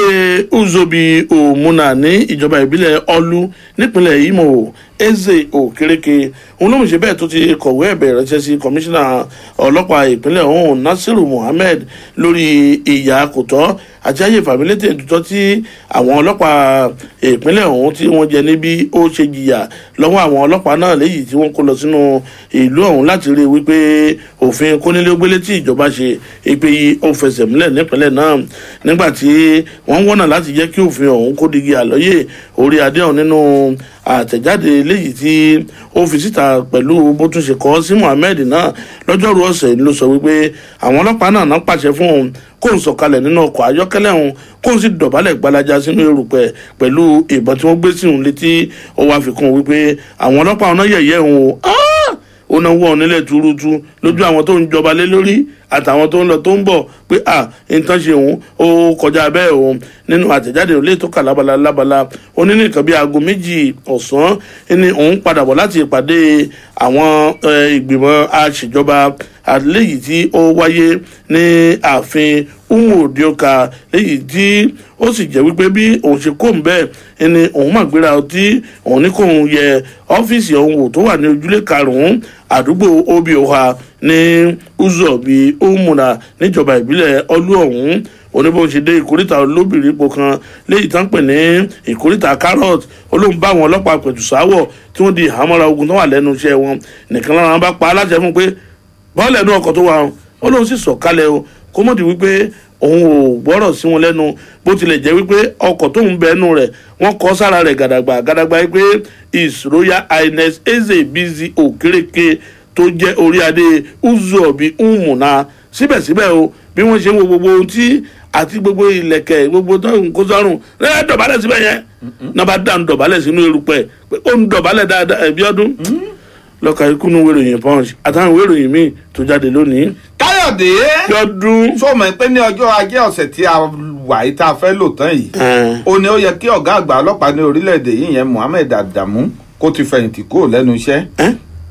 uzobi omuna ní ìjọba ìbílẹ̀ ọlú nípínlẹ̀ imo eze okereke òun ló ń ṣe bẹ́ẹ̀ tó ti kọ̀wé ẹ̀bẹ̀ ránṣẹ́ sí kọmíṣánná ọlọ́pàá ìpínlẹ̀ ọ̀hún nasiru muhammed lórí ìyà kò tọ́ àti ayé fàmílétè ìdútọ́ tí àwọn ọlọ́pàá ìpínlẹ̀ ọ̀hún tí wọ́n jẹ níbi ó ṣe jìyà lọ́wọ́ àwọn ọlọ́pàá náà léyìí tí wọ́n kó lọ sínú ìlú ọ̀hún láti rí i wípé òfin kónílé-ó-gbélé tí ìjọba ṣe ìpè yìí ó fẹsẹ̀ múlẹ̀ nípínlẹ̀ náà nígbà tí wọ́n wọ́nà láti jẹ́ kí òfin ọ̀hún kó digi àlọ́yè orí adé ọ̀hún nínú àtẹ̀jáde léyìí tí ó fi síta pẹ̀lú bó tún ṣe kọ́ sí muhammed náà lọ́jọ́rú ọ̀sẹ̀ ló sọ wípé àwọn ọlọ́pàá náà pàṣẹ fún òun kó ń sọ̀kalẹ̀ nínú ọkọ̀ ayọ́kẹ́lẹ́ òun kó ń sì dọ̀bálẹ̀ gbalaja sínú erùpẹ̀ pẹ̀lú ìbọn tí wọ́n gbé sí òun létí ó wá fi kún un wípé àwọn ọlọ́pàá náà yẹ̀yẹ́ òun ó náwó ọ̀hún nílẹ̀ túrútú lójú àwọn tó ń jọba lé lórí àtàwọn tó ń lọ tó ń bọ̀ pé nǹkan ṣe òun ó kọjá bẹ́ẹ̀ òun nínú àtẹ̀jáde òun lè tó kà lábala ó ní nìkan bí aago 2 ọ̀sán ní òun padà bọ̀ láti ìpàdé àwọn ìgbìmọ̀ aṣèjọba léyìí tí ó wáyé ní ààfin umu odioka léyìí tí ó sì jẹ́ wípé bí òun ṣe kó ń bẹ́ẹ̀ ni òun máa gbéra ọtí òun ní kóun yẹ ọ́fíìsì òun wò tó wà ní ojúlé 5 àdúgbò obioha ní uzobi umuna níjọba ìbílẹ̀ ọlú ọ̀hún oníbó ṣe dé ìkórìtà olóbìnrin ipò kan léyìí tán pè ní ìkórìtà carrot olóhùn bá àwọn ọlọ́pàá pẹ̀tù sáwọ̀ tí wọ́n di ìhámọ́ra ogun tó wà lẹ́nu iṣẹ́ wọn nìkan lára wọn bá pa á láṣẹ fún pé bọ́ọ̀lù ẹnu ọkọ̀ tó wà ó lóun sì sọ̀kalẹ̀ o kó mọ̀ di wípé òun ò gbọ́rọ̀ sí wọn lẹ́nu bó tilẹ̀ jẹ́ wípé ọkọ̀ tóun bẹ ẹnu rẹ̀ wọ́n kọ́ sára rẹ̀ gàdàgbà wípé his royal highness eze bizi okereke tó jẹ́ orí adé uzobi umuna síbẹ̀síbẹ̀ o bí wọ́n ṣe ń wo gbogbo ohun tí àti gbogbo ilẹ̀kẹ̀ gbogbo tó ń kó sọ́run rẹ̀ dọ̀bálẹ̀ síbẹ̀ yẹn náà bá dà ń dọ̀bálẹ̀ sínú erùpẹ̀ pé ó ń dọ̀bálẹ̀ dáadáa ẹ̀bí ọdún lọ́ka ikú ní wéròyìn punch àtàwọn wéròyìn míì tó jáde lónìí. káyọ̀dé yọdún. sọmọ pé ní ọjọ́ ajé ọ̀sẹ̀ tí a wà yìí tá a fẹ́ lò tán yìí ó ní ó yẹ kí ọ̀gá àgbà ọlọ́pàá ní orílẹ̀-èdè yìí yẹn Muhammed Adamu kó ti fẹ̀yìntì kúrò lẹ́nu iṣẹ́.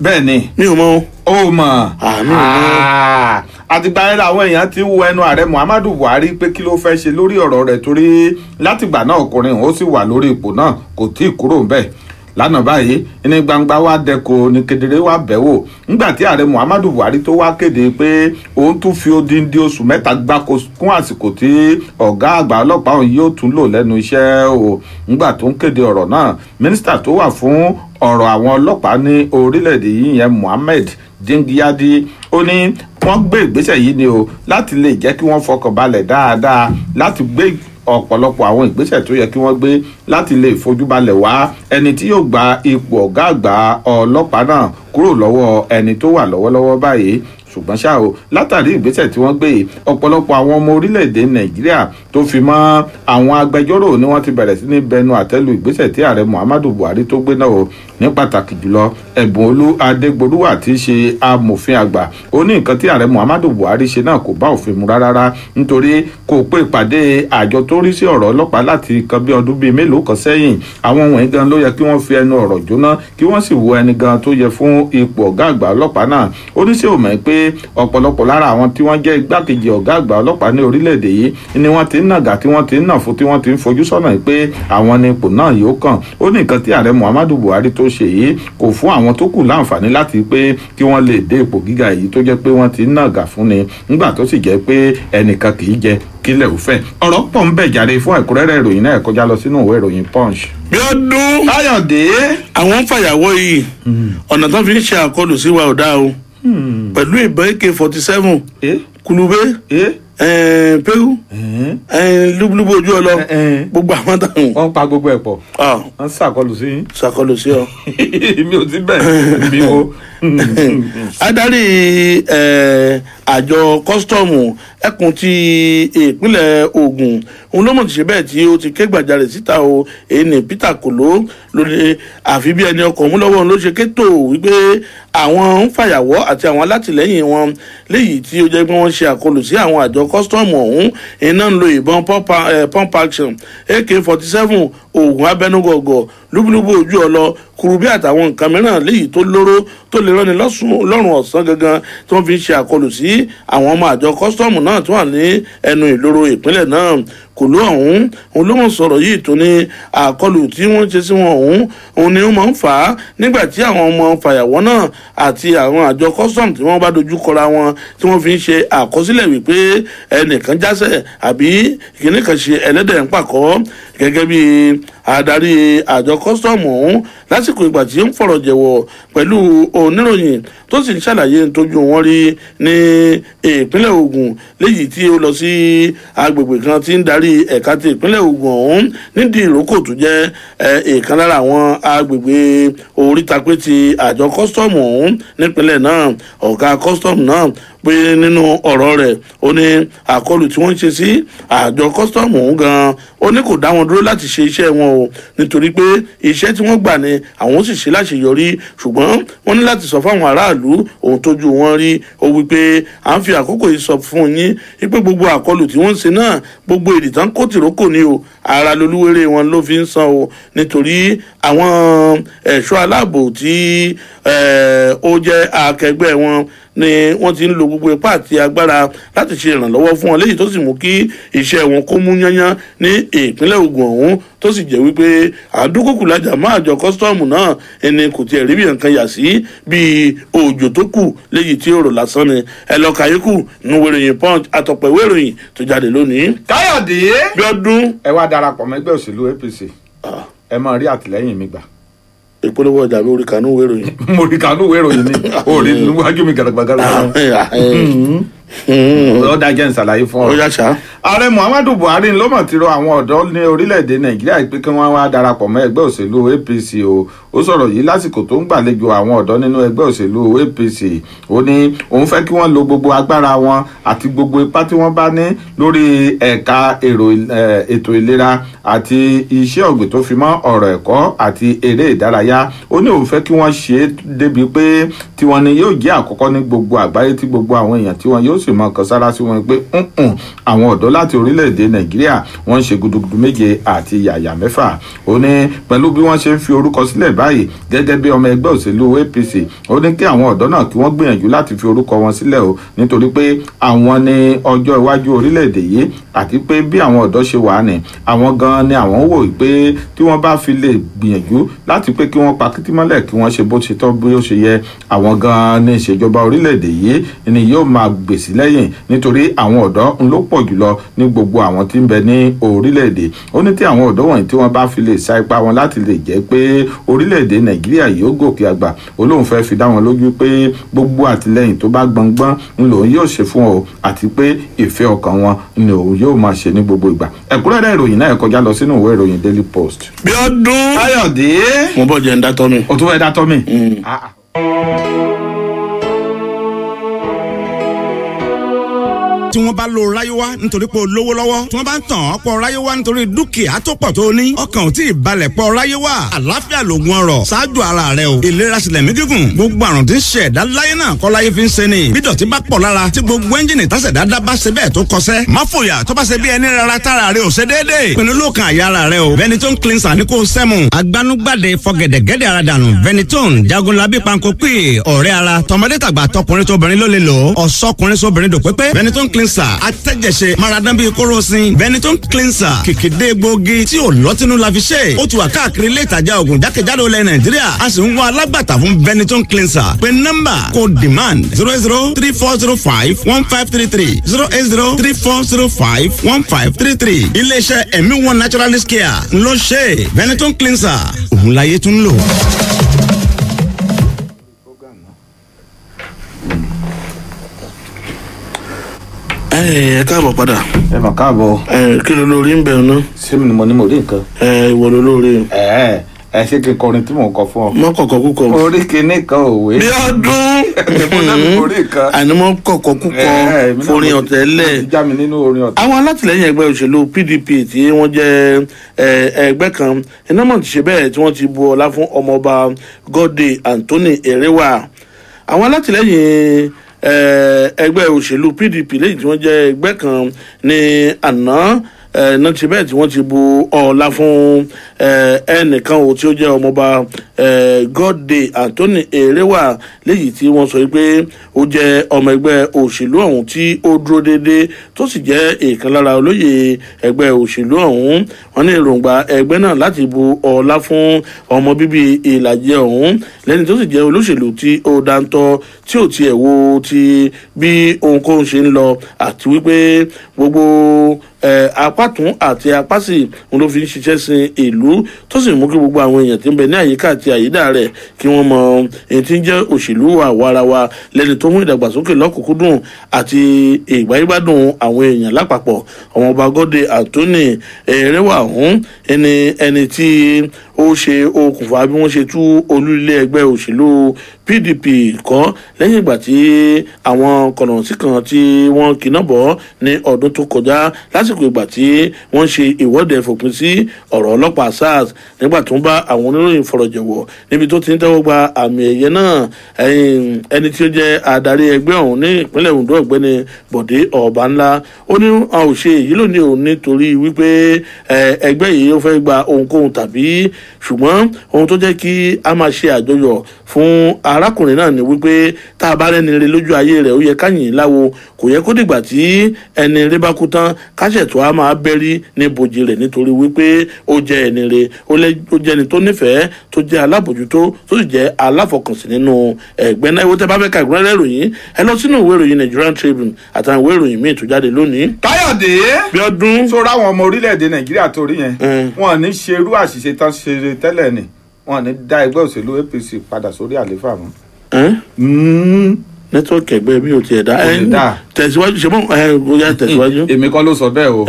bẹ́ẹ̀ ni. mi ò mọ. ó mọ̀. àtìgbà yẹn làwọn èèyàn ti wo ẹnu ààrẹ Muhammadu Buhari pé kí ló fẹ́ ṣe lórí ọ̀rọ̀ rẹ̀ torí látìgbà náà ọkùnrin ó sì wà lórí ipò náà kò tí ì kúrò ńbẹ̀ lánàá báyìí ní gbangba wa dẹko ní kedere wa bẹ̀wò nígbà tí ààrẹ Muhammadu Buhari tó wá kéde pé òun tún fi odindi oṣù 3 gbáko kún àsìkò tí ọ̀gá àgbà ọlọ́pàá òun yóò tún lò lẹ́nu iṣẹ́ o nígbà tó ń kéde ọ̀rọ̀ náà mínísítà tó wà fún ọ̀rọ̀ àwọn ọlọ́pàá ní orílẹ̀-èdè yìí yẹn Muhammed Dingyadi ó ní wọ́n gbé ìgbésẹ̀ yìí ni o láti lè jẹ́ kí wọ́n fọkàn balẹ̀ dáadáa láti gbé ọ̀pọ̀lọpọ̀ àwọn ìgbésẹ̀ tó yẹ kí wọ́n gbé láti lè fojúbalẹ̀ wá ẹni tí yóò gba ipò ọ̀gá àgbà ọlọ́pàá náà kúrò lọ́wọ́ ẹni tó wà lọ́wọ́lọ́wọ́ báyìí ṣùgbọ́n ṣá o látàrí ìgbésẹ̀ tí wọ́n gbé yìí ọ̀pọ̀lọpọ̀ àwọn ọmọ orílẹ̀-èdè Nàìjíríà tó fi mọ́ àwọn agbẹjọ́rò ni wọ́n ti bẹ̀rẹ̀ sí ní bẹnu àtẹ́lu ìgbésẹ̀ tí ààrẹ Muhammadu Buhari tó gbé náà o ní pàtàkì jùlọ Ẹ̀bùnolú Adégbòrúwà tí í ṣe amòfin àgbà ó ní nǹkan tí ààrẹ Muhammadu Buhari ṣe náà kò bá òfin mu rárá nítorí kò pé ìpàdé àjọ tó rí sí ọ̀rọ̀ ọlọ́pàá láti kan bí ọdún bíi mélòó kan sẹ́yìn àwọn wọ̀nyí gan ló yẹ kí wọ́n fi ẹnu ọ̀rọ̀ jóná kí wọ́n sì wo ẹni gan tó yẹ fún ipò ọ̀gá àgbà ọlọ́pàá náà ó ní sí òmẹ́ pé ọ̀pọ̀lọpọ̀ lára àwọn tí wọ́n jẹ́ igbákejì ọ̀gá àgbà ọlọ́pàá ní orílẹ̀-èdè yìí ni wọ́n ti ń nàgà tí wọ́n ti ń nà fún tí wọ́n ti ń fojú sọ́nà pé àwọn ni ipò náà yóò kàn ó ní nǹkan tí ààrẹ Muhammadu Buhari tó ṣe yìí kò fún àwọn tó kù láǹfààní láti pé kí wọ́n lè dé ipò gíga yìí tó jẹ́ pé wọ́n ti ń nàgà fún ni nígbà tó sì jẹ́ pé ẹnìkan kì í jẹ kílẹ̀ òfẹ́ ọ̀rọ̀ pọ̀ ń bẹ̀ jáde fún ẹ̀kúnrẹ́rẹ́ ìròyìn náà kọjá lọ sínú ìwé ìròyìn Punch. bí ọdún Káyọ̀dé àwọn fàyàwọ́ yìí ọ̀nà tó fi ń ṣe àkọlù sí wa ò dáa o. pẹ̀lú ìbọn AK-47 kulube peru lúbúlúbú ojú ọlọ gbogbo àwọn táwọn. wọ́n pa gbogbo ẹ̀ pọ̀ wọ́n ṣàkọlù sí. ṣàkọlù sí ọ. mi ò sí bẹ́ẹ̀ mi wo. adarí àjọ kọ́sítọ́ọ̀mù ẹkùn ti ìpínlẹ̀ Ògùn òun ló mọ̀ ti ṣe bẹ́ẹ̀ tí ó ti ké gbàjarè síta o èyí ni Peter Kolo lórí àfi bí ẹni ọkọ̀ mú lọ́wọ́ ló ṣe kétò wípé àwọn ń fàyàwọ́ àti àwọn alátìlẹ́yìn wọn léyìí tí ó jẹ́ pé wọ́n ṣe àkọlù sí àwọn àjọ kọ́sítọ́ọ̀mù ọ̀hún iná ń lo ìbọn pump action AK-47 oògùn abẹnugọ̀gọ̀ lúbúlúbú ojú ọlọ kurubí àtàwọn nǹkan mìíràn léyìí tó lóró tó lè rọ́ni lọ́rùn ọ̀sán gangan tí wọ́n fi ń ṣe àkọlù sí àwọn ọmọ àjọ kọ́sítọ́ọ̀mù náà tó wà ní ẹnu ìloro ìpínlẹ̀ náà Kòló ọ̀hún òun ló mọ̀ sọ̀rọ̀ yìí tó ní àkọlù tí wọ́n ṣe sí wọn ọ̀hún òun ni ó máa ń fà á nígbà tí àwọn ọmọ fàyàwọ́ náà àti àwọn àjọ custom tí wọ́n bá dojú kọra wọn tí wọ́n fi ń ṣe àkọsílẹ̀ wípé ẹnìkan jásẹ̀ àbí kìnnì kan ṣe ẹlẹ́dẹ̀ ń pàkọ́ gẹ́gẹ́ bí adarí àjọ custom ọ̀hún lásìkò ìgbà tí ó ń fọ̀rọ̀ jẹ̀wọ̀ pẹ̀lú oníròyìn tó sì ń ṣàlàyé tójú wọn rí ní ìpínlẹ̀ Ògùn léyìí tí ó lọ sí agbègbè kan tí ń darí ẹ̀ka ti ìpínlẹ̀ Ògùn ọ̀hún nídìí ìrókò tó jẹ́ ìkan lára àwọn agbègbè oríta-pé ti àjọ kọ́sítọ́ọ̀mù ọ̀hún nípínlẹ̀ náà ọ̀gá kọ́sítọ́ọ̀mù náà pé nínú ọ̀rọ̀ rẹ̀ ó ní àkọlù tí wọ́n ń ṣe sí àjọ kọ́sítọ́ọ̀mù ọ̀hún gan-an ó ní kò dá wọn dúró láti ṣe iṣẹ́ wọn o nítorí pé iṣẹ́ tí wọ́n gbà ni àwọn sì ṣe láṣeyọrí ṣùgbọ́n wọ́n ní láti sọ fáwọn aráàlú ohun tójú wọn rí ó wí pé à ń fi àkókò yìí sọ fún yín wípé gbogbo àkọlù tí wọ́n ń ṣe náà gbogbo èdè tán kó tìrókò ni o ara lolúwere wọn ló fi ń san o nítorí àwọn ẹ̀ṣọ́ aláàbò tí ó jẹ́ akẹgbẹ́ wọn ni wọ́n ti ń lo gbogbo ipá àti agbára láti ṣe ìrànlọ́wọ́ fún wọn léyìí tó sì mú kí iṣẹ́ wọn kó mú yányán ní ìpínlẹ̀ Ògùn ọ̀hún tó sì jẹ́ wípé àdúkòkùlájà má àjọ kọ́sítọ́ọ̀mù náà ẹni kò tiẹ̀ rí bí nǹkan yà sí bíi òjò tó kù léyìí tí ọ̀rọ̀ lásán ni ẹ lọ kàyékù nínú ìwé ìròyìn Punch àtọ̀pọ̀ ìwé ìròyìn tó jáde lónìí. Káyọ̀dé Bíọ́dún. ẹ wá darapọ̀ mọ́ ẹgbẹ́ òṣèlú APC ẹ máa rí àtìlẹ́yìn mi gbà. ìpolówó ọjà mi orí kanú ìwé ìròyìn. mo rí kanú ìwé ìròyìn ni orí níwájú mi gàdàgbàgàdà. ó dájẹ́ ìsàlàyé fún ọ. ó yá ṣá. ààrẹ Muhammadu Buhari ló mọ̀ ti rọ àwọn ọ̀dọ́ ní orílẹ̀-èdè Nàìjíríà pé kí wọ́n wá darapọ̀ mọ́ ẹgbẹ́ òṣèlú APC o. ó sọ̀rọ̀ yìí lásìkò tó ń gbàlejò àwọn ọ̀dọ́ nínú ẹgbẹ́ òṣèlú APC. ó ní òun fẹ́ kí wọ́n lo gbogbo agbára wọn àti gbogbo ipá tí wọ́n bá ní lórí ẹ̀ka ètò ìlera àti iṣẹ́ ọ̀gbìn tó fi mọ́ ọ̀rọ̀ ẹ̀kọ́ àti eré ìdárayá. ó ní òun fẹ́ kí wọ́n ṣe é débi pé tiwọn ni yóò jẹ́ àkọ́kọ́ ní gbogbo àgbáyé tí gbogbo àwọn èèyàn tí wọn yóò sì mọ kan sára sí wọn pé àwọn ọ̀dọ́ láti orílẹ̀-èdè Nàìjíríà wọ́n ń ṣe gudugudu méje àti yàyà mẹ́fà. ó ní pẹ̀lú bí wọ́n ṣe ń fi orúkọ sílẹ̀ báyìí gẹ́gẹ́ bí ọmọ ẹgbẹ́ òṣèlú APC ó ní kí àwọn ọ̀dọ́ náà kí wọ́n gbìyànjú láti fi orúkọ wọn sílẹ̀ o nítorí pé àwọn ní ọjọ́ iwájú orílẹ̀-èdè yìí àti pé bí àwọn ọ̀dọ́ ṣe wà ní àwọn gan ni àwọn wò pé tí wọ́n bá fi lè gbìyànjú láti pé kí wọ́n pa kìtìmọ́lẹ̀ kí wọ́n ṣe bó ṣe tọ́ bí ó ṣe yẹ àwọn gan ní ìṣèjọba orílẹ̀-èdè yìí ni yóò máa gbèsè lẹ́yìn nítorí àwọn ọ̀dọ́ ń ló pọ̀ jùlọ ní gbogbo àwọn tí ń bẹ ní orílẹ̀-èdè. ó ní tí àwọn ọ̀dọ́ wọ̀nyí tí wọ́n bá fi lè sa ipá wọn láti lè jẹ́ pé orílẹ̀-èdè Nàìjíríà yóò gòkè àgbà olóhùn fẹ́ fi dá wọn lójú pé gbogbo àtìlẹ́yìn tó bá gbọngbọ́n ń lòun yóò ṣe fún ọ àti pé ìfẹ́ ọkàn wọn ni òun yóò máa ṣe ní gbogbo ìgbà. ẹ̀kúnrẹ́rẹ́ ìròyìn náà kọjá lọ sínú ìwé ìròyìn Daily Post. Bíọ́dún. Káyọ̀dé. mo bọ́ jẹ́ ń dátọ́ mi. o tún fẹ́ dátọ́ mi. tí wọ́n bá lo ráyéwá nítorí pé o lówó lọ́wọ́ tí wọ́n bá ń tàn ọ́ pọ̀ ráyéwá nítorí dúkìá tó pọ̀ tó ní ọkàn ò tí ì balẹ̀ pọ̀ ráyéwá àlàáfíà lògùn ọrọ̀ ṣáájú ara rẹ o ìlera sílẹ̀ mí gígùn gbogbo àrùn tí ń ṣe ẹ̀dá láyé náà kọ́ láyé fi ń ṣe ni bí dọ̀tí bá pọ̀ lára tí gbogbo ẹ́ńjìnì tásẹ̀dá dá bá ṣe bẹ́ẹ̀ tó kọsẹ́ má fòyà tó bá ṣe bí ẹni rárá tára rẹ ò ṣe déédéé pinnu ló kan àyà ara rẹ o Benetton cleanser ní kò sẹ́mu agbanugbade fọgẹ̀dẹ̀gẹ̀dẹ̀ ara dànù Benetton jagunlabi panko pè ọ̀rẹ́ ara tọmọdé tàgbà tọkùnrin tóbìnrin ló lè lò ọ̀sọ́kùnrin sóbìnrin dò pépé Benetton cleanser atẹ́jẹsẹ̀ maradan bíi kóròsìn Benetton cleanser kìkìdé gbòógì tí ò lọ́tínú la fi ṣe ó ti wà káàkiri ilé ìtajà ògùn jákèjádò ilẹ̀ Nàìjíríà a sì ń wá alágbàtà fún Benetton cleanser pé nọ́mbà kò demand 08034051533 08034051533 iléeṣẹ́ ẹ̀mí one naturalist care ńlọ ṣe Benetton cleanser òun láyé tún lò. ẹ káàbọ̀ padà. ẹ mà káàbọ̀. Kí ló lórí ń bẹ̀ ọ́nà. ṣé mi ni mo ní mo rí nǹkan. Ìwọ ló lórí. ẹ ṣe kí n kọrin tí mò ń kọ fún ọ. mọ kọ̀kọ́ kúkọ. orí kinní kan òwe. bí ọdún. mo náà mi orí kan. àní mọ kọ̀kọ́ kúkọ forin ọ̀tẹ̀lẹ̀. ti já mi nínú orin ọ̀tẹ̀. àwọn alátìlẹyìn ẹgbẹ́ òṣèlú PDP tí wọ́n jẹ́ ẹgbẹ́ kan iná mọ̀ ti ṣe bẹ́ẹ̀ tí wọ́n ti bu ọlá fún ọmọọba Godday Anthony Erewa. àwọn alátìlẹyìn ẹgbẹ́ òṣèlú PDP lẹ́yìn tí wọ́n jẹ́ ẹgbẹ́ kan ní àná náà ti bẹ́ẹ̀ tí wọ́n ti bu ọlá fún ẹnìkan ò tí ó jẹ́ ọmọọba Godday Anthony Erewa léyìí tí wọ́n sọ pé ó jẹ́ ọmọ ẹgbẹ́ òṣèlú ọ̀hún tí ó dúró déédéé tó sì jẹ́ ìkan lára olóyè ẹgbẹ́ òṣèlú ọ̀hún. wọ́n ní èròǹgbà ẹgbẹ́ náà láti bu ọlá fún ọmọ bíbí ìlàjẹ ọ̀hún lẹ́ni tó sì jẹ́ olóṣèlú tí ó dáńtọ́ tí ò tiẹ̀ wo ti bí ohunkóhun ṣe ń lọ àti wípé gbogbo apátún àti apásì òun ló fi ń ṣiṣẹ́ sin ìlú tó sì mú kí gbogbo àwọn èèyàn tí ń bẹ ní àyíká àti àyídà rẹ̀ kí wọ́n mọ èyí tí ń jẹ́ òṣèlú àwarawa lẹ́ni tó mú ìdàgbàsókè lọ́kùnkúndùn àti ìgbáyégbádùn àwọn èèyàn lápapọ̀. ọmọọba Godday Anthony Erewa ọ̀hún ẹni tí ó ṣe okùnfà bí wọ́n ṣe tú olú ilé ẹgbẹ́ òṣèlú PDP kọ́ lẹ́yìn ìgbà tí àwọn kọ̀nọ̀sí kan tí wọ́n kìnnà bọ̀ ní ọdún tó kọjá lásìkò ìgbà tí wọ́n ṣe ìwọ́de fòpin sí ọ̀rọ̀ ọlọ́pàá SARS nígbà tó ń bá àwọn oníròyìn fọ̀rọ̀jọ̀wọ̀ níbi tó ti ń tẹ́wọ́ gba àmì ẹ̀yẹ náà. ẹni tí ó jẹ́ adarí ẹgbẹ́ ọ̀hún ní ìpínlẹ̀ Ondo ọ̀gbẹ́ni Bọ̀dé Ọ̀bánlá ó ní a ò ṣe èyí lónìí òun nítorí wípé ẹgbẹ́ yìí ó fẹ́ gba ohunkóhun tàbí ṣùgbọ́n ohun tó jẹ́ kí a máa ṣe àjọyọ̀ fún arákùnrin náà ni wípé tá a bá rẹ́ni rẹ lójú ayé rẹ̀ ó yẹ ká yìn láwo kò yẹ kó dìgbà tí ẹni rẹ bá kú tán káṣẹ̀tọ́ a máa bẹ́rí ní bòjì rẹ̀ nítorí wípé ó jẹ́ ẹni rẹ ó jẹ́ ẹni tó nífẹ̀ẹ́ tó jẹ́ alábòjútó tó sì jẹ́ aláfọkànsìn nínú ẹgbẹ́ náà. ìwé tẹ́ bá fẹ́ ka ìgbọ́nrẹ́ ìròyìn ẹ lọ sínú ìwé ìròyìn Nigerian Tribune àtàwọn ìwé ìròyìn míì tó jáde lónìí. Káyọ̀dé bí ọdún tó ráwọn ọmọ orílẹ̀-èdè Nàìjíríà torí yẹn wọn ò ní ṣerú àṣìṣe tán ṣe tẹ́lẹ̀ ni wọn ò ní dá ẹgbẹ́ òṣèlú APC padà sórí àlééfà mọ́. nẹ́tíwọ́ọ̀kì ẹgbẹ́ mi ò tiẹ̀ dá tẹ̀síwájú ṣe mọ́ bóyá tẹ̀síwájú. èmi kọ́ ló sọ bẹ́ẹ̀ o.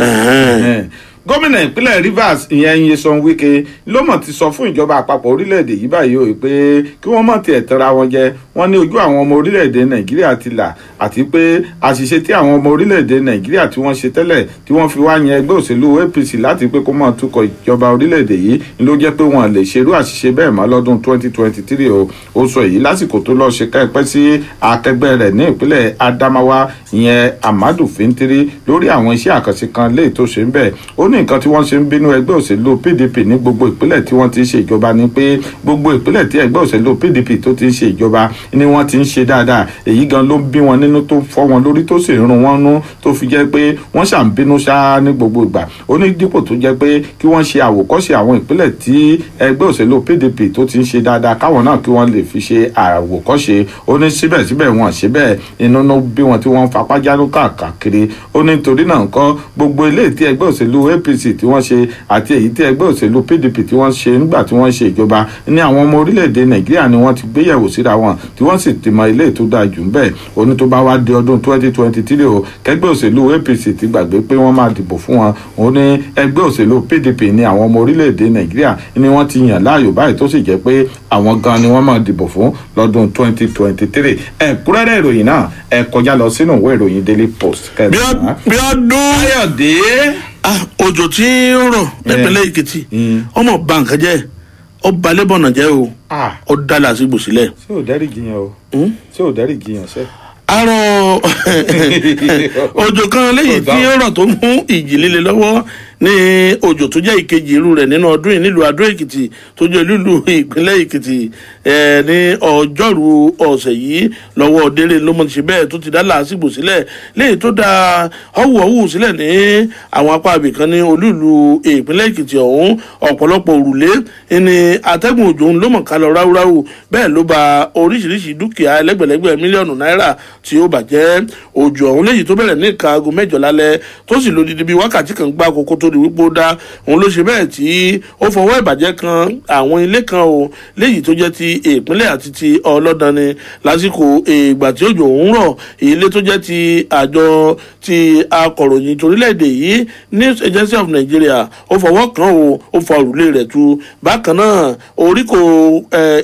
gómìnà ìpínlẹ̀ Rivers ìyẹn Nyesom Wike ló mọ̀ ti sọ fún ìjọba àpapọ̀ orílẹ̀-èdè yìí báyìí o pé kí wọ́n mọ̀ tiẹ̀ tẹ́ra wọn jẹ wọ́n ní ojú àwọn ọmọ orílẹ̀-èdè Nàìjíríà ti là àti pé àṣìṣe tí àwọn ọmọ orílẹ̀-èdè Nàìjíríà tí wọ́n ṣe tẹ́lẹ̀ tí wọ́n fi wá yan ẹgbẹ́ òṣèlú APC láti pé kó máa tukọ̀ ìjọba orílẹ̀-èdè yìí ló jẹ́ pé wọ́n lè ṣerú àṣìṣe bẹ́ẹ̀ mọ́ lọ́dún 2023 o. ó sọ èyí lásìkò tó lọ́ọ́ ṣe kẹ́pẹ́ sí akẹgbẹ́ rẹ̀ ní ìpínlẹ̀ Adamawa ìyẹn Amadu Fintiri lórí àwọn iṣẹ́ àkànṣe kan léè tó ṣe ń bẹ̀. ó ní nǹkan tí wọ́n ṣe ń bínú ẹgbẹ́ òṣèlú PDP ní gbogbo ìpínlẹ̀ tí wọ́n ti ń ṣe ìjọba ni pé gbogbo ìpínlẹ̀ tí ẹgbẹ́ òṣèlú PDP tó ti ń ṣe ìjọba ni wọ́n ti ń ṣe dáadáa èyí gan ló ń bí wọn nínú tó fọ́ wọn lórí tó sì ń rún wọn nú tó fi jẹ́ pé wọ́n ṣàn bínú ṣáá ní gbogbo ìgbà. ó ní dípò tó jẹ́ pé kí wọ́n ṣe àwòkọ́ṣe àwọn ìpínlẹ̀ tí ẹgbẹ́ òṣèlú PDP tó ti ń ṣe dáadáa káwọn náà kí wọ́n lè fi ṣe àwòkọ́ṣe. ó ní síbẹ̀síbẹ̀ wọn ṣe bẹ́ẹ̀ inú ló bí wọn tí wọ́n fapá jánu káàkiri. ó ní torí náà nǹkan gbogbo eléyìí tí ẹgbẹ́ òṣèlú APC tí wọ́n ṣe àti èyí tí ẹgbẹ́ òṣèlú PDP tí wọ́n ṣe nígbà tí wọ́n ṣe ìjọba ní àwọn ọmọ orílẹ̀-èdè Nàìjíríà ni wọ́n ti gbéyẹ̀wò síra wọn tí wọ́n sì ti mọ ilé tó dáa jù ń bẹ̀. ó ní tó bá wá di ọdún 2023 o kẹgbẹ́ òṣèlú APC ti gbàgbé pé wọ́n máa dìbò fún wọn. ó ní ẹgbẹ́ òṣèlú PDP ní àwọn ọmọ orílẹ̀-èdè Nàìjíríà ni wọ́n ti yàn láàyò báyìí tó sì jẹ́ pé àwọn gan ni wọ́n máa dìbò fún lọ́dún 2023. ẹ̀kúnrẹ́rẹ́ ìròyìn náà ẹ kọjá lọ sínú ìwé ìròyìn Daily Post. bí ọdún Káyọ̀dé òjò tí ń rọ̀ nípínlẹ̀ Èkìtì ọmọ bá nǹkan jẹ́ ó balẹ̀ bọ̀nà jẹ́ o ó dá làásìgbò sílẹ̀. ṣé ò dẹ́rì jiyàn o ṣé ò dẹ́rì jiyàn ṣe. arọ òjò kan lẹ́yìn tí ó rọ̀ tó mú ìjì líle lọ́wọ́ ní òjò tó jẹ́ ìkejì irú rẹ̀ nínú ọdún yìí nílùú Adó Èkìtì tó jẹ́ ìlú ìpínlẹ̀ Èkìtì ní ọjọ́rú ọ̀sẹ̀ yìí lọ́wọ́ délé ló mọ̀ ṣe bẹ́ẹ̀ tó ti dá làásìgbò sílẹ̀ léyìí tó dá ọ̀wùọ̀wù sílẹ̀ ní àwọn apá ibìkan ní olúùlú ìpínlẹ̀ Èkìtì ọ̀hún ọ̀pọ̀lọpọ̀ òrùlé ní atẹ́gùn òjò ń ló mọ̀ ká lọ ráúráú bẹ́ẹ̀ ló ba oríṣiríṣi dúkìá ẹlẹ́gbẹ̀lẹ́gbẹ̀ mílíọ̀nù náírà tí ó bàjẹ́ òjò ọ̀hún léyìí tó bẹ̀rẹ̀ ní ìka aago 8 lálẹ́ tó sì lódidi bíi wákàtí kan gbáko kó tó tó di wípé ó dá òun ló ṣe bẹ́ẹ̀ tí ó fọwọ́ ìbàjẹ́ kan àwọn ilé kan o léyìí tó jẹ́ ti ìpínlẹ̀ àti ti ọlọ́dàn ni lásìkò ìgbà tí òjò ń rọ̀ ilé tó jẹ́ ti àjọ ti akọ̀ròyìn torílẹ̀-èdè yìí News Agency of Nigeria ó fọwọ́ kàn o ó fa òrùlé rẹ̀ tu bákan náà oríkò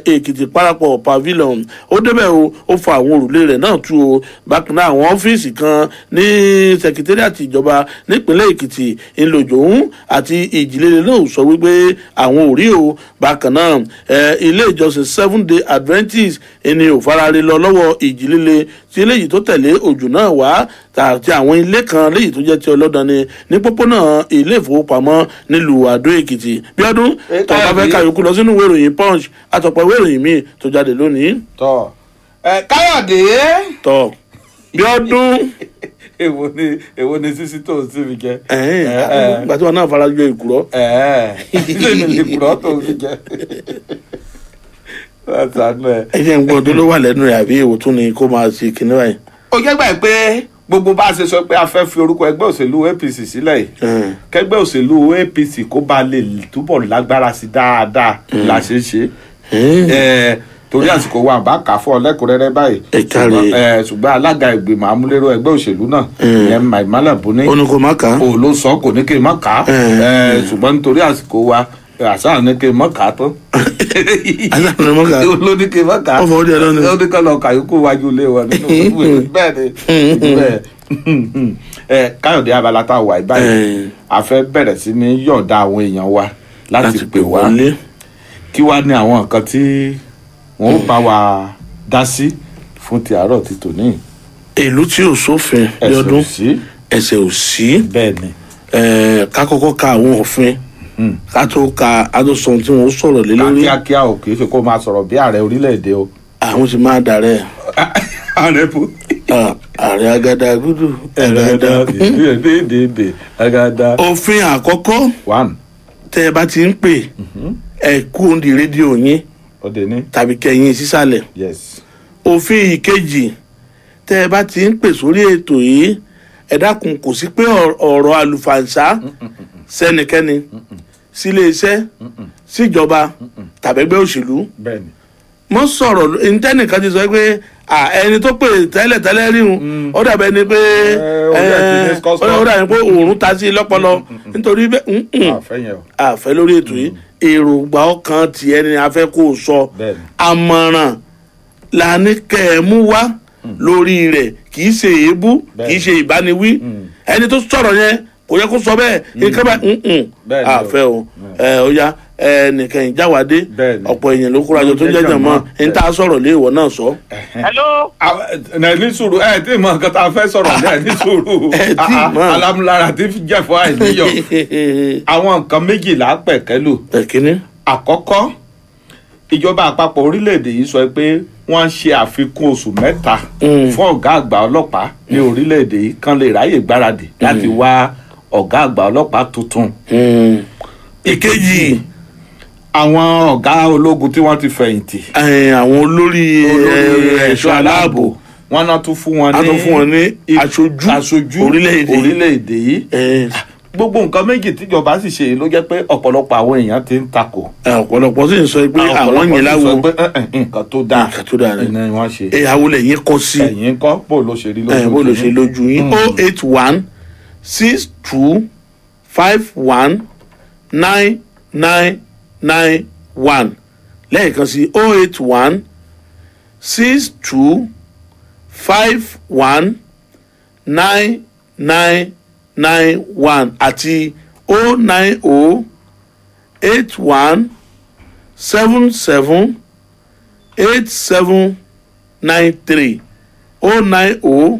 Èkìtì parapọ̀ pavilion ó débẹ̀ o ó fa àwọn òrùlé rẹ̀ náà tu o bákan náà àwọn ọ́fíìsì kan ní secretariat ìjọba nípínlẹ̀ Èkìtì ńlọjọ̀hún àti ìjìléle náà sọ wípé àwọn ò rí o bákan náà ilé ìjọsìn Seventh Day Adventist ẹni ò farare lọ lọ́wọ́ ìjìléle tí eléyìí tó tẹ̀lé òjò náà wá àti àwọn ilé kan léyìí tó jẹ́ ti ọlọ́dàn ni ní pópónà ilé ìfowópamọ́ nílùú Àdó Èkìtì bí ọdún tó bá fẹ́ kàyókù lọ sínú ìwé ìròyìn Punch àtọ̀pọ̀ ìwé ìròyìn míì tó jáde lónìí. tọ́ Káyọ̀dé. tọ́ bí ọdún. èwo ni sísí tó ń síbi jẹ. ìgbà tí wọn náà fara jọ ìkúrọ. ìkúrọ tó ń fi jẹ. ẹ ṣe ń gbọ́ ọdún ló wà lẹ́nu rẹ̀ àbí èwo tún ni kó máa ṣe kinní báyìí. ó jẹ́ gbà pé gbogbo bá a ṣe sọ pé a fẹ́ fi orúkọ ẹgbẹ́ òṣèlú APC sílẹ̀ yìí kẹgbẹ́ òṣèlú APC kó ba lè túbọ̀ lágbára sí dáadáa la ṣe ṣe torí àsìkò wa bá kà fún ọ lẹ́kùnrẹ́rẹ́ báyìí ṣùgbọ́n alága ìgbìmọ̀ amúlérò ẹgbẹ́ òṣèlú náà ìyẹn Maimala Buni ó ní kó má kà á ó ló sọ kò ní kí n má kà á ṣùgbọ́n nítorí àsìkò wa àṣà ní kí n má kà á tán àṣà ní má kà á ló ní kí n má kà á ó fọwọ́ díẹ̀ lọ́nà ó ní kọ́ lọ kàyókù wájú ilé wa nínú ìwé bẹ́ẹ̀ ni bẹ́ẹ̀ Káyọ̀dé abala tá a wà báyìí a fẹ́ bẹ̀rẹ̀ sí ní yọ̀ǹda àwọn èèyàn wa láti pè wá kí wá ní àwọn nǹkan tí wọ́n bá wa dá sí fún ti àárọ̀ ti tòní. ìlú tí ò sófin lọ́dún ẹsẹ̀ ò sí bẹ́ẹ̀ ni ká kọ́kọ́ ka àwọn òfin ká tó ka adósàn tí wọ́n sọ̀rọ̀ lé lórí. kíákíá ò kì í ṣe kó máa sọ̀rọ̀ bí ààrẹ orílẹ̀-èdè o. àwọn ti máa dàrẹ́. ààrẹ bò. ààrẹ agadagudu. agada. òfin àkọ́kọ́ tẹ́ ẹ bá ti ń pè ẹ kú òǹdí rédíò yín tàbí kẹyìn sísàlẹ̀. òfin ìkejì tẹ́ ẹ bá ti ń pè sórí ètò yìí ẹ dákun kò sí pé ọ̀rọ̀ àlùfàǹsá sẹ́nikẹ́ni sílé iṣẹ́ síjọba tàbẹ́gbẹ́ òṣèlú. mo sọ̀rọ̀ ntẹ́nìkan ti sọ pé ẹni tó pè tẹ́lẹ̀ ríhun ó dàbẹ́ ni pé ó dàbẹ́ pé òórùn ta sí lọ́pọlọ nítorí àfẹ́ lórí ètò yìí èròǹgbà ọkàn tiẹ̀ ni a fẹ́ kó o sọ àmọ̀ràn la ní kẹ́ ẹ mú wá lórí rẹ̀ kì í ṣe èébú kì í ṣe ìbániwí ẹni tó sọ̀rọ̀ yẹn kò yẹ kó sọ bẹ́ẹ̀ nǹkan bá àfẹ́ o ó yá nìkan ìjáwádé ọ̀pọ̀ èèyàn ló kóra jọ tó jẹ́jọ́ mọ́ ní tá a sọ̀rọ̀ lé ìwọ náà sọ. hello. ní sùúrù tí mọ nǹkan tá a fẹ́ sọ̀rọ̀ ní sùúrù alámúlára tí jẹ̀fọ́ àìníyọ̀ àwọn nǹkan méjìlá pẹ̀kẹ́lù. àkọ́kọ́ ìjọba àpapọ̀ orílẹ̀-èdè yìí sọ pé wọ́n ṣe àfikún oṣù 3 fún ọ̀gá àgbà ọlọ́pàá ní orílẹ̀-èdè yìí kan lè ráyè gbáradì láti wá ọ̀gá àgbà ọlọ́pàá tuntun. ìkejì àwọn ọ̀gá ológun tí wọ́n ti fẹ̀yìntì. àwọn olórí ẹ̀ṣọ́ aláàbò wọ́n náà tún fún wọn ní aṣojú orílẹ̀-èdè yìí. gbogbo nǹkan méjì tíjọba sì ṣe ló jẹ́ pé ọ̀pọ̀lọpọ̀ àwọn èèyàn ti ń takò. ọ̀pọ̀lọpọ̀ sì ń sọ pé àwọn yẹn láwo nǹkan tó dáa ni wọ́n ṣe. ìyàwó lẹ́yìn kọ́ sí. ẹ̀yìn kọ́ bó ló ṣe rí lójú yín. 081 62 51 9991 lẹ́ẹ̀kan sí 081 62 51 9991 àti 090 81 77 8793 090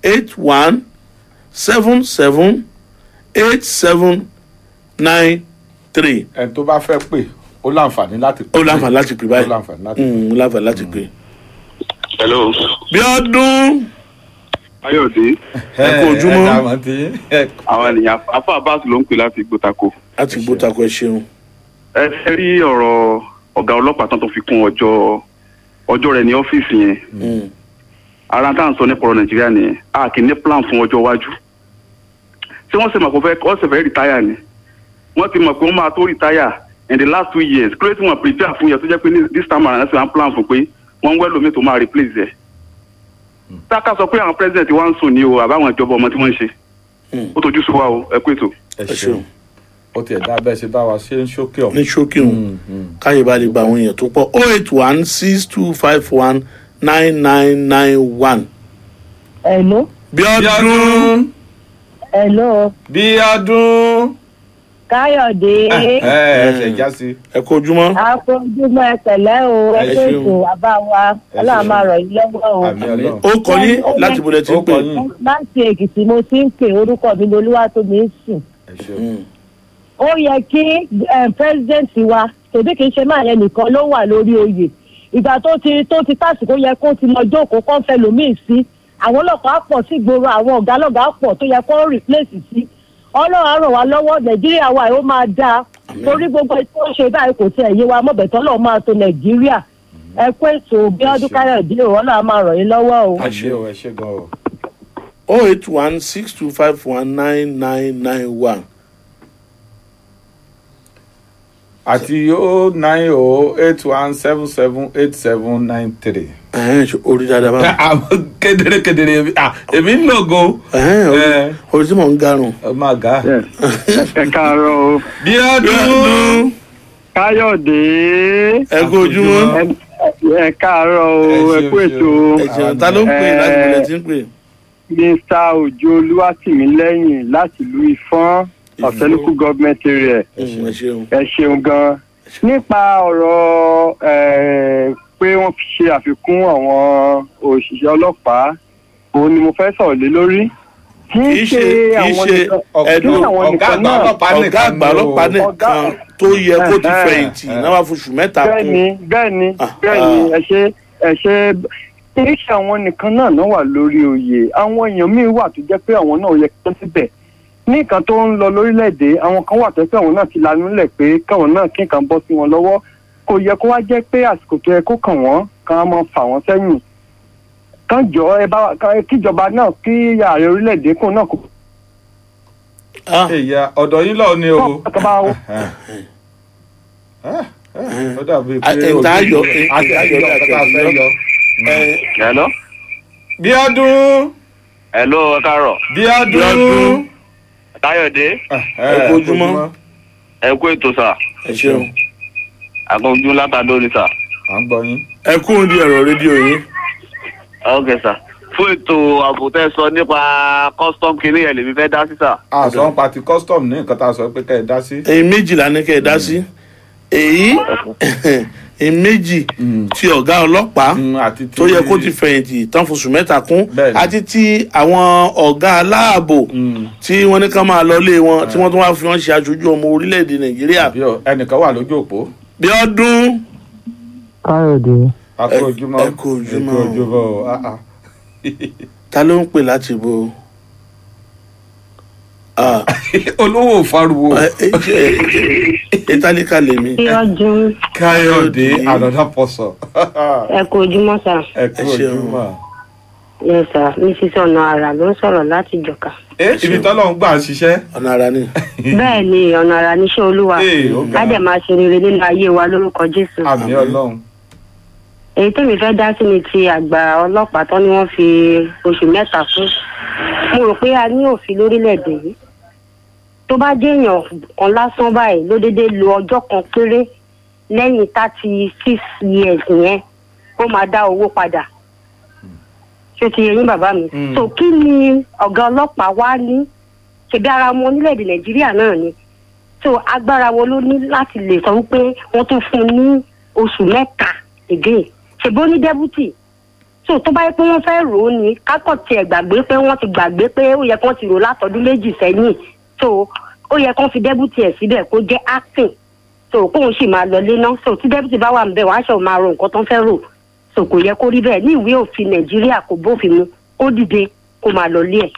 81 77 8793. ẹni tó bá fẹ́ pè ó láǹfààní láti pè. ó láǹfààní láti pè báyìí. ó láǹfààní láti pè. hello. Bíọ́dún. Ayọ̀dé. ẹ kú ojúmọ́. àwọn ènìyàn afa abas ló ń pè láti gbótako. láti gbótako ẹ ṣeun. ẹ fẹ́ rí ọ̀rọ̀ ọ̀gá ọlọ́pàá tán tó fi kún ọjọ́ rẹ̀ ní ọ́fíìsì yẹn. ara tá à ń sọ nípa ọ̀rọ̀ Nàìjíríà nìyẹn a kì í ní plan fún ọjọ́ iwájú. ṣé wọ́n sì mọ̀ kó fẹ́ retire ni wọ́n ti mọ̀ pé wọ́n máa tó retire in the last 2 years kúrò tí wọ́n prepare fún yẹn tó jẹ́ pé this time around wọ́n plan fún pé wọ́n ń wẹ́ lómi tó máa replace ẹ̀. sáká sọ pé àwọn president wa ń sùn ní o àbáwọn ìjọba ọmọ tí wọ́n ń ṣe ó tójú sí wa o ẹ kú ètò. ẹ ṣeun ó tiẹ̀ dá bẹ́ẹ̀ ṣe bá wa ṣe ń ṣókè ọ̀. ní ṣókè òun káyé bá lè gba àwọn èèyàn tó pọ̀ 08162519991. Hello. Bíọ́dún. Hello. Bíọ́dún. Káyọ̀dé. ṣe já sí. ẹ kú ojúmọ́. a kú ojúmọ́ ẹ̀pẹ̀lẹ́ o ẹ kó ètò àbá wa ọlọ́run máa rọ̀ yín lọ́wọ́ o. àmì Ọlọ́run. ó kọ yín láti bolẹ̀ tí ń pè. láti Èkìtì mo ti ń pè orúkọ mi ní Olúwatóminsìn. ẹ ṣeun. ó yẹ kí president wa tòbí kì í ṣe máa yẹn nìkan ló wà lórí oyè ìgbà tó ti tásìkò yẹ kó ti lọ jókòó kó fẹ́ lòmíì sí àwọn ọlọ́pàá pọ̀ sí gbòòrò àwọn ọ̀gá lọ́gàá pọ̀ tó yẹ kó replace sí ọlọ́run á ràn wá lọ́wọ́ Nàìjíríà wa ó máa dáa torí gbogbo ètò ìṣe báyìí kò tiẹ̀ yé wa mọ̀bẹ̀tọ́ lọ́ọ́ máa tó Nàìjíríà ẹ kó ètò Bíọ́dún Káyọ̀dé ọlọ́run á máa ràn yín lọ́wọ́ o. ẹ ṣe o ẹ ṣe gan o. 08162519991. àti 09081778793. orí dáadáa bá. kedere èmi ń lògo. orí tí mò ń garun. máa ga. ẹ káàárọ̀ o. Bíọ́dún. Káyọ̀dé. ẹ kú ojúmọ́. ẹ káàárọ̀ o ẹ kú ètò. ẹ jẹun ta ló ń pè láti bolẹ̀ tí ń pè. Mr. Òjó Olúwatìmílẹ́yìn láti ìlú Ìfọ́n ọ̀sẹ́lùkù government area. ẹ ṣeun. ẹ ṣeun gan. nípa ọ̀rọ̀ pé wọ́n fi ṣe àfikún àwọn òṣìṣẹ́ ọlọ́pàá òun ni mo fẹ́ sọ̀rọ̀ lé lórí. kì í ṣe ẹ̀dùn ọ̀gá àgbà ọlọ́pàá nìkan tó yẹ kó ti fẹ̀yìntì náà wá fóṣù mẹ́ta kún. bẹ́ẹ̀ni ẹ ṣe kì í ṣe àwọn nìkan náà wà lórí oyè àwọn èèyàn míì wà tó jẹ́ pé àwọn náà yẹ kí wọ́n síbẹ̀ ní nǹkan tó ń lọ lórílẹ̀‐èdè àwọn kan wà tó pé àwọn náà ti lanú lẹ̀ pé káwọn náà kí nǹkan bọ́ sí wọn lọ́wọ́ kò yẹ kó wá jẹ́ pé àsìkò tó yẹ kó kàn wọ́n kàn á máa fà wọ́n sẹ́yìn kàn jọ kíjọba náà kí ààrẹ orílẹ̀‐èdè kùn náà kò. ìyá ọ̀dọ̀ yín lọ́ọ̀ ni o. ó dàbí pé ẹ̀ńtayọ̀ Hello. Bíọ́dún. Hello, ẹ káàárọ̀. Bíọ́dún. Káyọ̀dé. ẹ kú ojúmọ́. ẹ kú ètò sà. ẹ ṣeun. àgbọ̀njú látàdó ni sà. à ń gbọ́ yín. ẹ kú ní ẹ̀rọ rédíò yín. ok sà. fún ètò ààbò tẹ́ sọ nípa custom kìíní ẹ̀ lèmi fẹ́ dá sí sà. àṣọ ń pa ti custom ní nǹkan tá a sọ pé kẹ́ ẹ dá sí. èyí méjìlá ní kẹ́ ẹ dá sí. èyí méjì ti ọ̀gá ọlọ́pàá tó yẹ kó ti fẹ̀yìntì tán fóṣù mẹ́ta kún àti ti àwọn ọ̀gá aláàbò tí wọ́n ní ká máa lọ lé wọn tí wọ́n tún wá fi wọ́n ṣe aṣojú ọmọ orílẹ̀-èdè Nàìjíríà. ẹnìkan wà lójú òpó. Bíọ́dún. Káyọ̀dé. ẹ kú ojúmọ́. ẹ kú ojúmọ́. ta ló ń pè láti bo. olówó faruwo. ìtàlíkà lèmi. Bíọ́dún. Káyọ̀dé another person. ẹ kú ojúmọ́ sà. ẹ kú ojúmọ́. yes sir Mrs. Ọ̀nààrà ló ń sọ̀rọ̀ láti Ìjọ̀ká. ibi tọ́lọ́ ń gbà ṣiṣẹ́. ọ̀nà ara ni. bẹ́ẹ̀ ni ọ̀nà àrà níṣẹ́ Olúwa á dẹ̀ máa ṣe rere nínú ayé wa lórúkọ Jésù. àmín Ọlọ́run. èyí tèmi fẹ́ dá sí ni ti àgbà ọlọ́pàá tán ni wọ́n fi oṣù mẹ́ta fún. mo rò pé a ní òfin lórílẹ̀‐èdè yìí tó bá jẹ́ èèyàn kan lásán báyìí ló déédéé lo ọjọ́ kan péré lẹ́yìn 36 years yẹn ó máa dá owó padà ṣé ti yẹ yín bàbá mi. so kí ni ọ̀gá ọlọ́pàá wá ní ṣebí ara wọn orílẹ̀-èdè Nàìjíríà náà ni so agbára wo ló ní láti lè sọ wípé wọ́n tún fún un ní oṣù mẹ́ta again ṣèbó ní dẹ́bùtì so tó bá yẹ pé wọ́n fẹ́ rò ó ní kákọ̀ tiẹ̀ gbàgbé pé wọ́n ti gbàgbé pé ó yẹ kó ti rò látọdún méjì sẹ́yìn so ó yẹ kó fi dẹ́bùtì ẹ̀ síbẹ̀ kó jẹ́ acting so kóun sì máa lọ lé náà so tí dẹ́bùtì bá wà níbẹ̀ wọ́n á ṣe máa ro nǹkan tó ń fẹ́ rò so kò yẹ kó rí bẹ́ẹ̀ ní ìwé òfin Nàìjíríà kò bófin mu kó dìde kó máa lọ lé ẹ̀.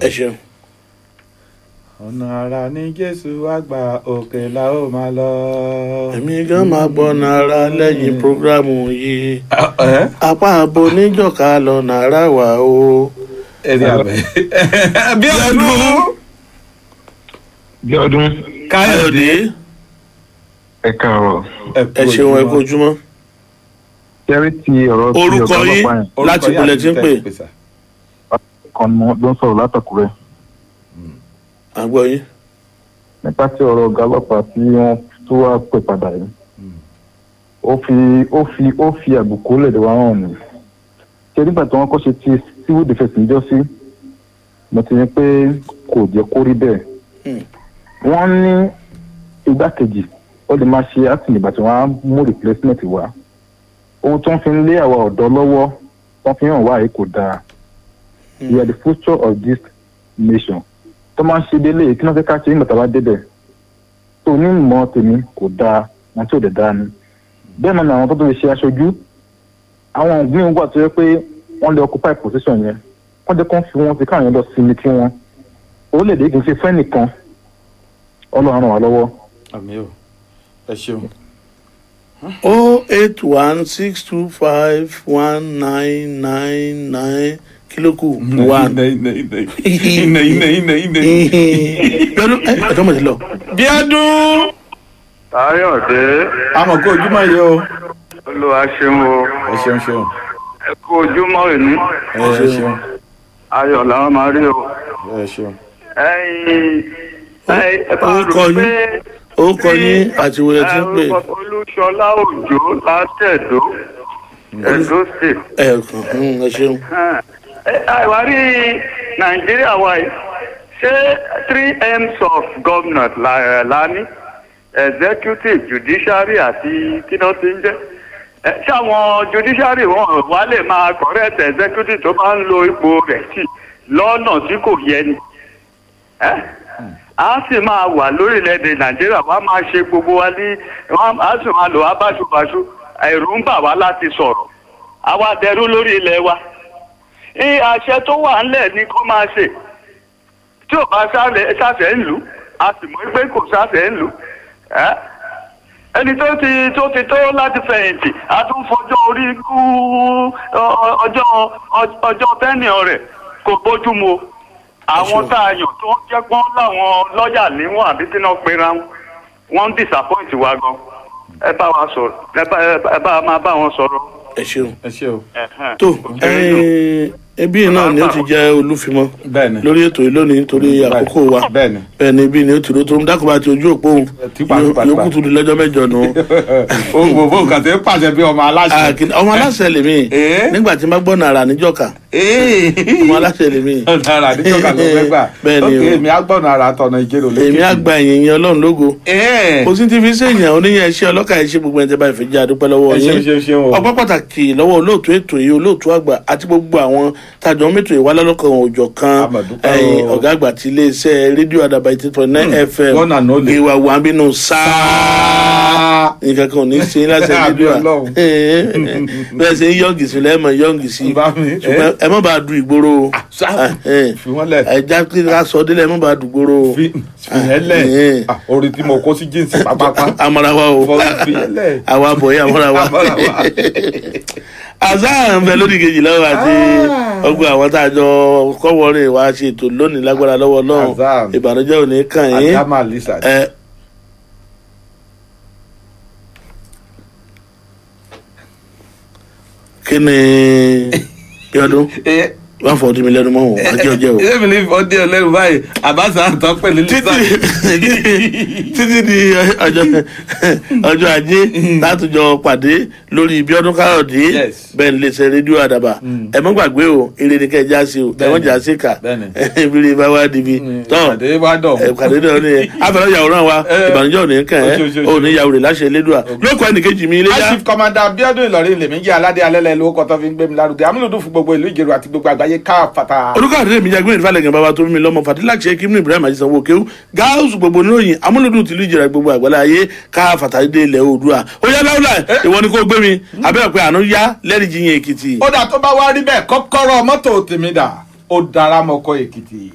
ẹ ṣeun. ọ̀nà ara ní Jésù àgbà òkè la ó máa lọ. èmi gan máa gbọ́ nàrà lẹ́yìn prógrámù yìí apá àbò níjọ̀ká lọ nàrà wà o. ẹni àbẹ. Bíọ́dún. Bíọ́dún. Káyọ̀dé. Ẹ káàárọ̀. Ẹ ṣeun ẹ kojúmọ́. Kẹ́rí ti ọ̀rọ̀ tí orúkọ yín láti ìpínlẹ̀ tí ń pè. Kan ló ń sọ̀rọ̀ látàkùrẹ́. Àgbọ̀ yín. Nípa tí ọ̀rọ̀ ọ̀gá ọlọ́pàá tí wọ́n tó wá pè padà yìí. Ó fi àbùkù lẹ̀dẹ̀ wá hàn ni. Ṣé nígbà tí wọ́n kọ́ ṣe ti civil defence níjọ́ sí? Mo ti ní pé kò jẹ́ kó rí bẹ́ẹ̀. Wọ́n ní igbákejì ó lè máa ṣe àtìlẹ́gbà tí wọ́n á mú replacement wá. Ohun tó ń fi lé àwa ọ̀dọ́ lọ́wọ́ wọ́n fi hàn wá yìí kò dáa. We are the future of this nation. Tó máa ń ṣe délé kí wọ́n fẹ́ ká ṣe nígbà tá a bá débẹ̀. Tó ní ìmọ̀ tèmi kò dáa wọn tí ò dẹ̀ dáa ni. Bẹ́ẹ̀ náà ni àwọn tó tó lè ṣe aṣojú. Àwọn ògbìn wà tó yẹ pé wọ́n lè occupy position yẹn. Wọ́n jẹ́ kó fi wọn ti káàyàn lọ sinmi kí wọ́n. Orílẹ̀-èdè kì í ṣe fẹ́ nìkan. Ọlọ́run ràn wá lọ́wọ́. Àmín o. Ẹ ṣeun. 08162519999 kílókù 1. Bíọ́dún ẹ̀tọ́ mọ̀ sí lọ. Bíọ́dún. Káyọ̀dé. Àmọ̀ kó ojúmọ́ yìí o. Olúwa ṣeun o. Ẹ ṣeun ṣeun. Ẹ kú ojúmọ́ ìní. Ẹ ṣeun. Ayọ̀ làwọn máa rí o. Ẹ ṣeun. Orúkọ yín àti wòye tí ń pè. Olúṣọlá Òjó látẹ̀dó. Ẹ̀dó state. Ẹ ṣeun. Àìwárí Nàìjíríà wa yìí ṣé 3M's of government la ní executive judiciary àti kí náà ti ń jẹ́ ṣé àwọn judiciary wọn wá lè máa correct executive tó máa ń lo ipò rẹ̀ sí lọ́nà tí kò yẹ ni a sì máa wà lórílẹ̀‐èdè Nàìjíríà wá máa ṣe gbogbo wa ní a sì máa lò wá báṣubàṣu ẹ̀rù ń bà wá láti sọ̀rọ̀ àwa dẹrú lórí ilẹ̀ wa àṣẹ tó wà ńlẹ̀ ni kó máa ṣe tí ò bá ṣàṣẹ ń lù a sì mọ̀ pé kò ṣàṣẹ ń lù ẹni tó ti tó láti fẹ̀yìntì a tún fọjọ́ orí kú ọjọ́ tẹ́nìọ̀ rẹ̀ kò bójú mu àwọn tá a yàn tó jẹ́ pọ́n láwọn lọ́ọ̀yà níwọ̀n àbí tí wọ́n pera wọn ń disappoint wa gan ẹ bá wa sọ̀rọ̀ ẹ bá máa bá wọn sọ̀rọ̀. Ẹ ṣeun. Ẹ ṣeun. Tó ẹbí náà ni ó ti jẹ́ olúfimọ́ lórí ètò yìí lónìí nítorí àkókò wa bẹ́ẹ̀ni ibi ni ó ti ro tó ń dákúbà tí ojú òpó òun yòókù tún di lọ́jọ́ mẹ́jọ nù. Ohun gbogbo nǹkan tó ń pàṣẹ bí ọmọ aláṣẹ. Ọmọ aláṣẹ lèmi nígbà tí n bá gbọ́ nàrà níjọ́ka ọmọ aláṣẹ lèmi. Nàrà níjọ́ka ló fẹ́ gbà bẹ́ẹ̀ni o èmi á gbọ́ nàrà tọ̀nà ìjẹ́rò lókè. èmi á gba ẹ̀yìn yẹn Ọlọ́run lógo. Kò sí ti fi séèyàn oníyẹn iṣẹ́ ọlọ́kà iṣẹ́ gbogbo ẹni tẹ́ bá ìfẹ́ jẹ́ àdúpẹ́ lọ́wọ́ yín. Ọpẹ́ pàtàkì lọ́wọ́ olóòtú ètò yìí olóòtú àgbà àti gbogbo àwọn tàjọ mẹ́tò ìwà lọ́lọ́kan òòjọ́ kan ọ̀gá àgbà ti iléeṣẹ́ rédíò àdàbà 88.9 FM ìwà wà bínú sáà nǹkan kan ò ní ṣe láti rédíò à bẹ́ẹ̀ ṣe ń yọ̀ǹgì sí lẹ́ẹ̀mọ̀ yọ̀ǹgì sí ṣùgbọ́n ẹ má bàa du ìgboro ẹja kí ká sọ délẹ̀ ẹ má bàa du ìgboro. fìyẹ́lẹ̀ orí tí mo kó sí jíǹsì pápápá. amarawa o àwa bọ̀yé amarawa azan bẹ lórí kejì lọ́wọ́ àti ọgbà àwọn tá a jọ kọ́wọ́rìn wa ṣe ètò lónìí lágbára lọ́wọ́ náà ìbànújẹ́ ò ní kàn yín. Kí ni Bíọ́dún wọ́n fọ ọdún mi lẹ́nu mọ́ wọn ajé ọjọ́ o. ilé mi ní ọdún ọlẹ́rù báyìí àbáṣà àtọ́ pẹ̀lú lítà. títí di ọjọ́ ajé látòjọ pàdé lórí Bíọ́dún Káyọ̀dé bẹ́ẹ̀ ni lè ṣe rédíò àdàbà ẹ mọ́ gbàgbé o eré ni kẹ́ ẹ já sí o ẹ mọ́ jà sí kà ìbílẹ̀ bá wá dibi tán pàdé náà ni àfẹ́rẹ́ yàwòrán wa ìbànújẹ́ òní kàn ẹ́ òní yàwòrán láṣẹ Elédùà lóko ẹnìkejì mi ilé yá. Chief Commander Bíọ́dún Ìlọrin lèmi jẹ́ aládé alẹ́lẹ́ lówó kọ́tọ́ fi ń gbé mi lárugẹ amúlùdún fún gbogbo ìlú Ìjẹ̀rò àti gbogbo àgbáyé káfàtà. Orúkọ àdúrà mi jagun ìfàlẹ̀ gan bàbá tó bí mi lọ́mọ Fàdílà ṣe kí mi Ibrahim àjíṣanwó kéwú gáàsù gbogbo níròyìn amúlùdún tìlú Ìjẹ̀rò gbogbo àgbàlá ayé káfàtà dé ilẹ̀ Oòduà ó yá láwùlà ìwọ ni kò gbé mi abẹ́rẹ́ pé àánú yá lẹ́rìí jiyàn Èkìtì. Ó dà tó bá wá rí bẹ́ẹ̀ kọ́kọ́rọ́ mọ́tò tèmi dà ó dára mọ́kọ́ Èkìtì.